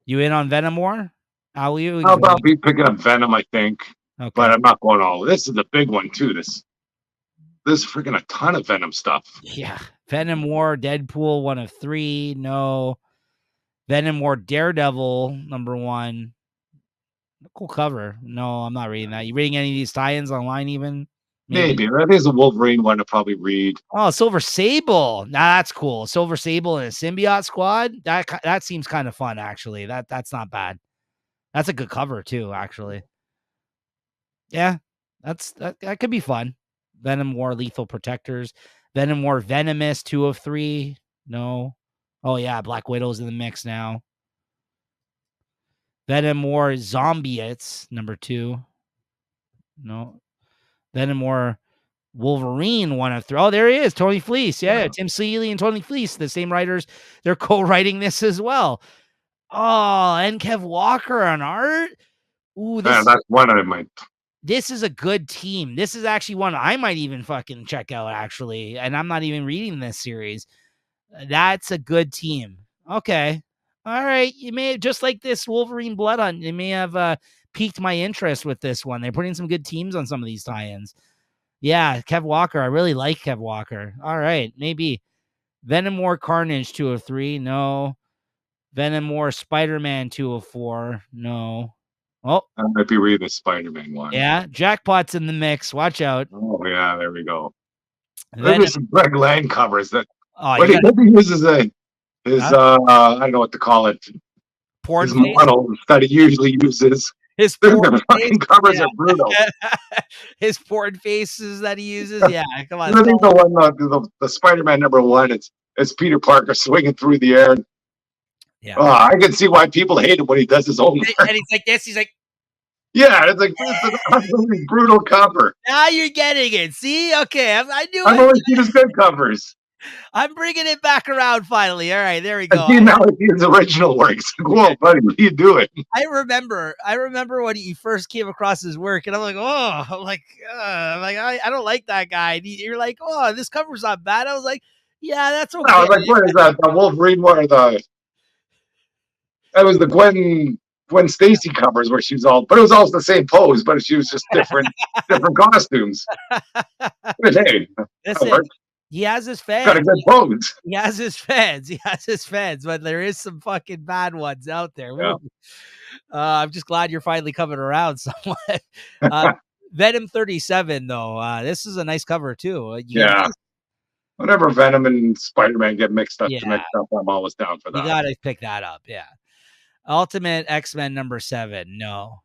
You in on Venom War? How you? I'll be picking up Venom, I think. Okay. But I'm not going all. This is a big one, too. There's freaking a ton of Venom stuff. Yeah. Venom War, Deadpool, 1 of 3. No. Venom War, Daredevil, number 1. Cool cover. No, I'm not reading that. You reading any of these tie-ins online even? Maybe. I think it's a Wolverine one to probably read. Oh, Silver Sable. Nah, that's cool. Silver Sable and a symbiote squad. That seems kind of fun, actually. That's not bad. That's a good cover too, actually. Yeah, that could be fun. Venom War, Lethal Protectors. Venom War, Venomous, 2 of 3. No. Oh yeah, Black Widow's in the mix now. Venom War, Zombiettes, number 2. No. Venom War, Wolverine, 1 of 3. Oh, there he is, Tony Fleece. Yeah, Tim Seeley and Tony Fleece, the same writers. They're co-writing this as well. Oh, and Kev Walker on art. Ooh, that's one of my. This is a good team. This is actually one I might even fucking check out, actually. And I'm not even reading this series. That's a good team. Okay. All right. You may have, just like this Wolverine Blood Hunt, they may have piqued my interest with this one. They're putting some good teams on some of these tie-ins. Yeah, Kev Walker. I really like Kev Walker. All right, maybe. Venom War Carnage, 2 of 3. No. Venom War Spider-Man, 2 of 4. No. Oh. I might be reading the Spider-Man one. Yeah, Jackpot's in the mix. Watch out. Oh, yeah, there we go. There's some Greg Land covers that what he uses I don't know what to call it. Porn his model that he usually uses. His porn fucking covers are brutal. His porn faces that he uses. Yeah, come on. I think the Spider-Man number 1, it's Peter Parker swinging through the air. Yeah. Oh, I can see why people hate him when he does his own work. And he's like this. He's like, yeah, it's like this is an absolutely brutal cover. Now you're getting it. See, okay, I knew. I've always seen his good covers. I'm bringing it back around finally. All right, there we go. Now his original works. Whoa, buddy, what are you doing? I remember when he first came across his work, and I'm like, I don't like that guy. And you're like, oh, this cover's not bad. I was like, yeah, that's okay. I was like, what is that? The Wolverine one or that was the Gwen Stacy covers where she was but it was all the same pose, but she was just different costumes. But hey, he has his fans. Got a good pose. He has his fans, but there is some fucking bad ones out there. Yeah. I'm just glad you're finally coming around somewhat. Venom 37, though. This is a nice cover, too. Whenever Venom and Spider-Man get mixed up, I'm always down for that. You got to pick that up, yeah. Ultimate X-Men number 7, no.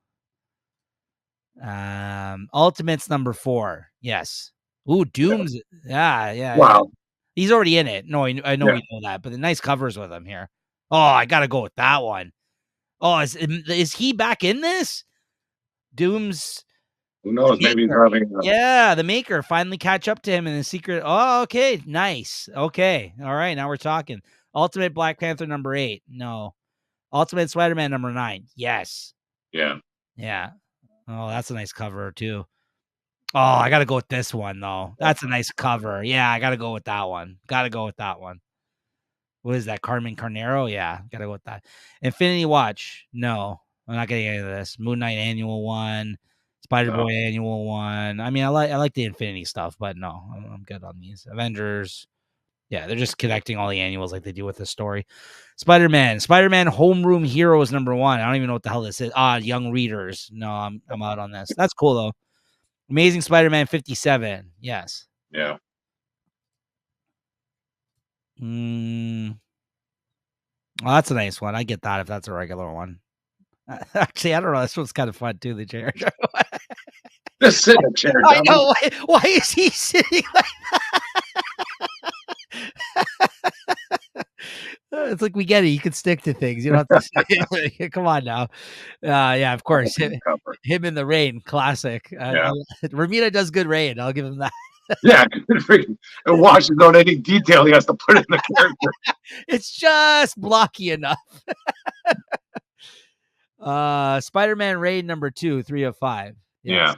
Ultimates number 4, yes. Ooh, Doom's. Yeah. Wow. He's already in it. No, I know we know that, but the nice covers with him here. Oh, I got to go with that one. Oh, is he back in this? Doom's. Who knows? Maybe he's having. The Maker finally catch up to him in the secret. Oh, okay. Nice. Okay. All right. Now we're talking. Ultimate Black Panther number 8. No. Ultimate Spider-Man number 9. Yes. Yeah. Oh, that's a nice cover too. Oh, I got to go with this one, though. That's a nice cover. Yeah, I got to go with that one. What is that? Carmen Carnero? Yeah, got to go with that. Infinity Watch? No, I'm not getting any of this. Moon Knight Annual 1. Spider-Boy Annual 1. I mean, I like the Infinity stuff, but no, I'm good on these. Avengers. Yeah, they're just connecting all the annuals like they do with the story. Spider-Man Homeroom Heroes number 1. I don't even know what the hell this is. Young Readers. No, I'm out on this. That's cool, though. Amazing Spider-Man 57. Yes. Yeah. Well, that's a nice one. I get that if that's a regular one. Actually, I don't know. This one's kind of fun too. The chair. Just sit in a chair. I know. Why is he sitting like that? It's like we get it. You can stick to things. You don't have to. Come on now. Yeah, of course. Him in the rain, classic. Ramita does good rain. I'll give him that. Yeah, it washes out any detail he has to put in the character. It's just blocky enough. Spider-Man Raid number 2, 3 of 5. Yes.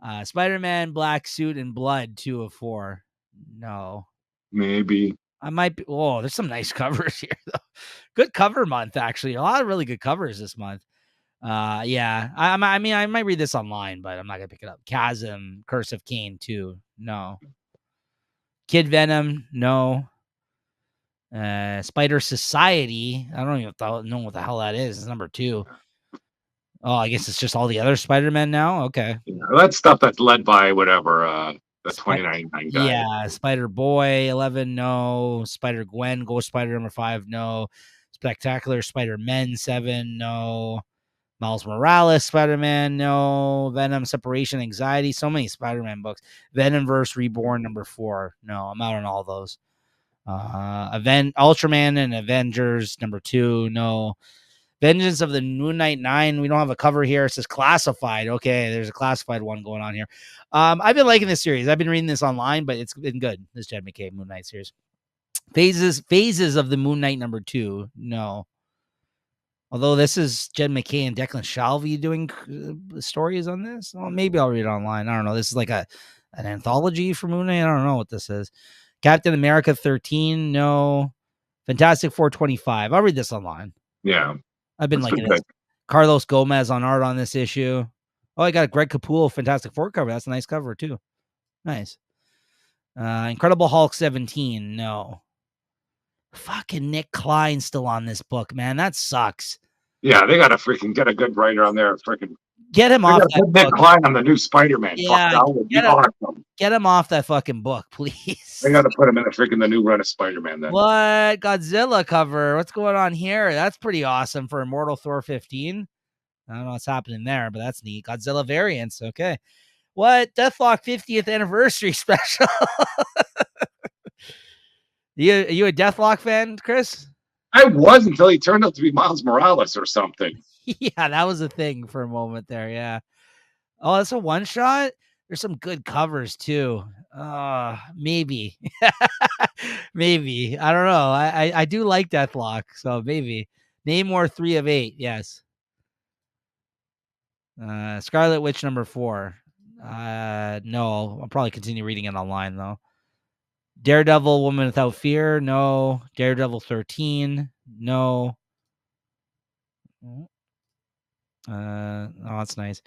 Yeah. Spider-Man Black Suit and Blood 2 of 4. No. Maybe. I might be. Oh, there's some nice covers here, though. Good cover month, actually. A lot of really good covers this month. Yeah. I mean, I might read this online, but I'm not gonna pick it up. Chasm, Curse of Cain 2. No. Kid Venom. No. Spider Society. I don't even know what the hell that is. It's number 2. Oh, I guess it's just all the other Spider-Men now. Okay. Yeah, that's stuff that's led by whatever the 2099 guy. Yeah, Spider Boy 11. No. Spider Gwen, Ghost Spider number 5. No. Spectacular Spider-Men 7. No. Miles Morales, Spider-Man, no. Venom, Separation, Anxiety, so many Spider-Man books. Venomverse Reborn, number 4. No, I'm out on all those. Ultraman and Avengers, number 2. No. Vengeance of the Moon Knight 9. We don't have a cover here. It says classified. Okay, there's a classified one going on here. I've been liking this series. I've been reading this online, but it's been good. This Jed McKay Moon Knight series. Phases of the Moon Knight number 2. No. Although this is Jed McKay and Declan Shalvey doing stories on this. Well, maybe I'll read it online. I don't know. This is like an anthology for Moon Knight. I don't know what this is. Captain America 13. No. Fantastic 425. I'll read this online. Yeah. I've been liking it. Carlos Gomez on art on this issue. Oh, I got a Greg Capullo Fantastic Four cover. That's a nice cover too. Nice. Incredible Hulk 17. No. Fucking Nick Klein still on this book, man. That sucks. Yeah, they got to freaking get a good writer on there. Freaking get him off that book. Nick Klein on the new Spider-Man. Yeah, fuck, that would be awesome. Get him off that fucking book, please. They got to put him in the new run of Spider-Man then. What? Godzilla cover? What's going on here? That's pretty awesome for Immortal Thor 15. I don't know what's happening there, but that's neat. Godzilla variants. Okay. What? Deathlock 50th anniversary special. You a Deathlock fan, Chris? I was until he turned out to be Miles Morales or something. Yeah, that was a thing for a moment there. Yeah. Oh, that's a one shot. There's some good covers too. Maybe. Maybe. I don't know. I do like Deathlock, so maybe. Namor 3 of 8. Yes. Scarlet Witch number 4. No, I'll probably continue reading it online though. Daredevil, Woman Without Fear. No. Daredevil 13. No. Oh, that's nice.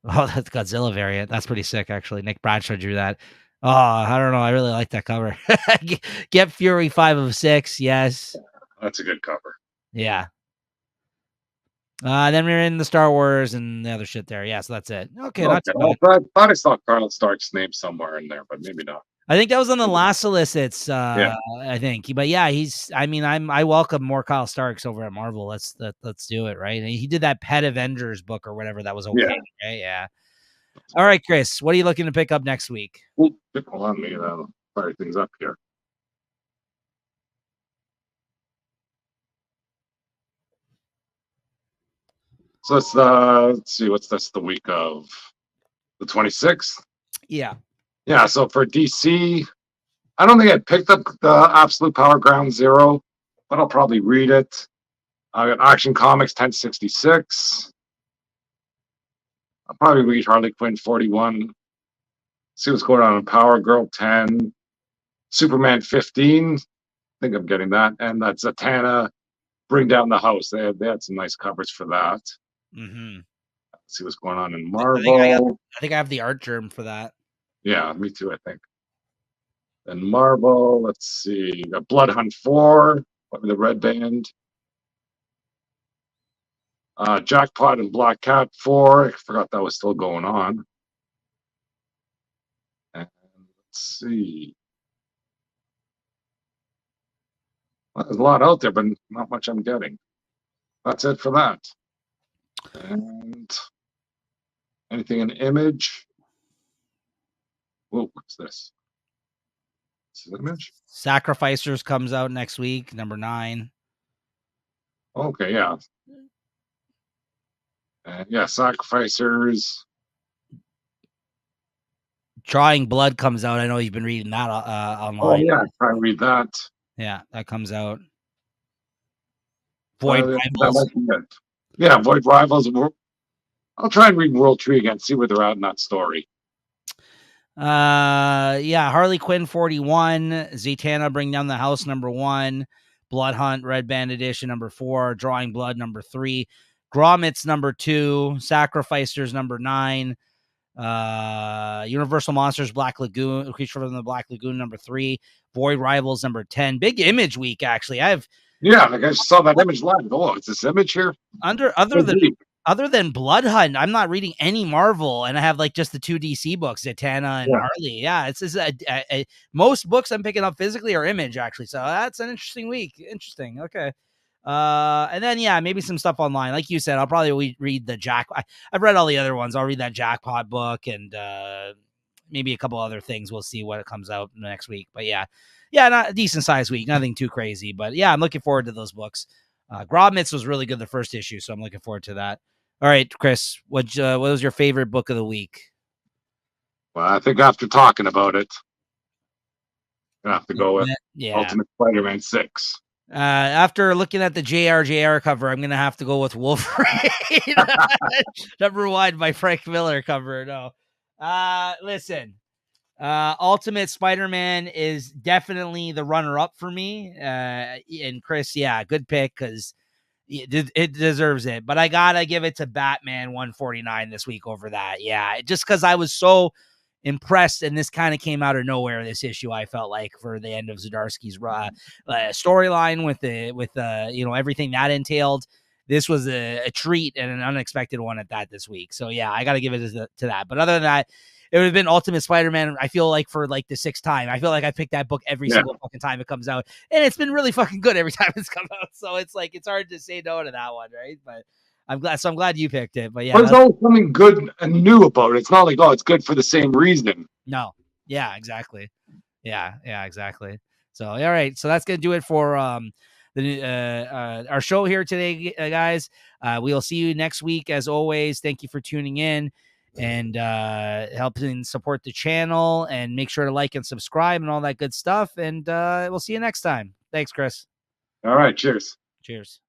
Oh, that's Godzilla variant. That's pretty sick, actually. Nick Bradshaw drew that. Oh, I don't know. I really like that cover. Get Fury 5 of 6. Yes. That's a good cover. Yeah. Then we're in the Star Wars and the other shit there. Yeah, so that's it. Okay, that's well, I thought I saw Carl Stark's name somewhere in there, but maybe not. I think that was on the last solicits. Yeah. I think, but yeah, I welcome more Kyle Starks over at Marvel. Let's do it, right? And he did that Pet Avengers book or whatever. That was okay. Yeah. Right? Yeah. All right, Chris, what are you looking to pick up next week? Hold on, me fire things up here. So let's see, what's this? The week of the 26th. Yeah. Yeah. So for DC, I don't think I picked up the Absolute Power Ground Zero, but I'll probably read it. I got Action Comics 1066. I'll probably read Harley Quinn 41. See what's going on in Power Girl 10. Superman 15. I think I'm getting that. And that's Zatanna, Bring Down the House. They had some nice covers for that. Mm-hmm. Let's see what's going on in Marvel. I think I have the art germ for that. Yeah, me too, I think. And Marvel, let's see. Got Blood Hunt 4, the Red Band. Jackpot and Black Cat 4. I forgot that was still going on. And let's see. Well, there's a lot out there, but not much I'm getting. That's it for that. And anything in Image? Whoa, what's this? This is Image? Sacrificers comes out next week, number 9. Okay, yeah. Yeah, Sacrificers. Drawing Blood comes out. I know you've been reading that online. Oh, yeah, try and read that. Yeah, that comes out. Void Rivals. Yeah, Void Rivals. I'll try and read World Tree again, see where they're at in that story. Yeah, Harley Quinn 41, Zatanna Bring Down the House #1, Blood Hunt Red Band Edition #4, Drawing Blood #3, Grommets #2, Sacrificers #9, Universal Monsters Black Lagoon, Creature from the Black Lagoon #3, Void Rivals #10. Big Image week, actually. I have I just saw that image live. Oh, it's this image here. Other than Blood Hunt, I'm not reading any Marvel, and I have like just the 2 DC books, Zatanna and Harley. Yeah, it's most books I'm picking up physically are Image, actually. So that's an interesting week. Interesting. Okay. And then maybe some stuff online. Like you said, I'll probably read the I've read all the other ones. I'll read that Jackpot book and maybe a couple other things. We'll see what comes out next week. But not a decent sized week. Nothing too crazy. But I'm looking forward to those books. Grobmitz was really good the first issue, so I'm looking forward to that. All right, Chris, what was your favorite book of the week? Well, I think after talking about it, I have to go with Ultimate Spider-Man 6. After looking at the JR cover, I'm going to have to go with Wolverine. #1 by Frank Miller cover. No. Listen, Ultimate Spider-Man is definitely the runner-up for me. And Chris, good pick because it deserves it. But I got to give it to Batman 149 this week over that. Yeah, just because I was so impressed, and this kind of came out of nowhere, this issue, I felt like, for the end of Zdarsky's storyline with everything that entailed. This was a treat and an unexpected one at that this week. So I got to give it to that. But other than that, it would have been Ultimate Spider-Man, I feel like, for like the 6th time. I feel like I picked that book every single fucking time it comes out. And it's been really fucking good every time it's come out. So it's like, it's hard to say no to that one, right? But I'm glad you picked it. But there's always something good and new about it. It's not like, it's good for the same reason. No. Yeah, exactly. Yeah, exactly. So, all right. So that's going to do it for our show here today, guys. We'll see you next week. As always, thank you for tuning in and helping support the channel, and make sure to like and subscribe and all that good stuff. And we'll see you next time. Thanks, Chris. All right. Cheers. Cheers.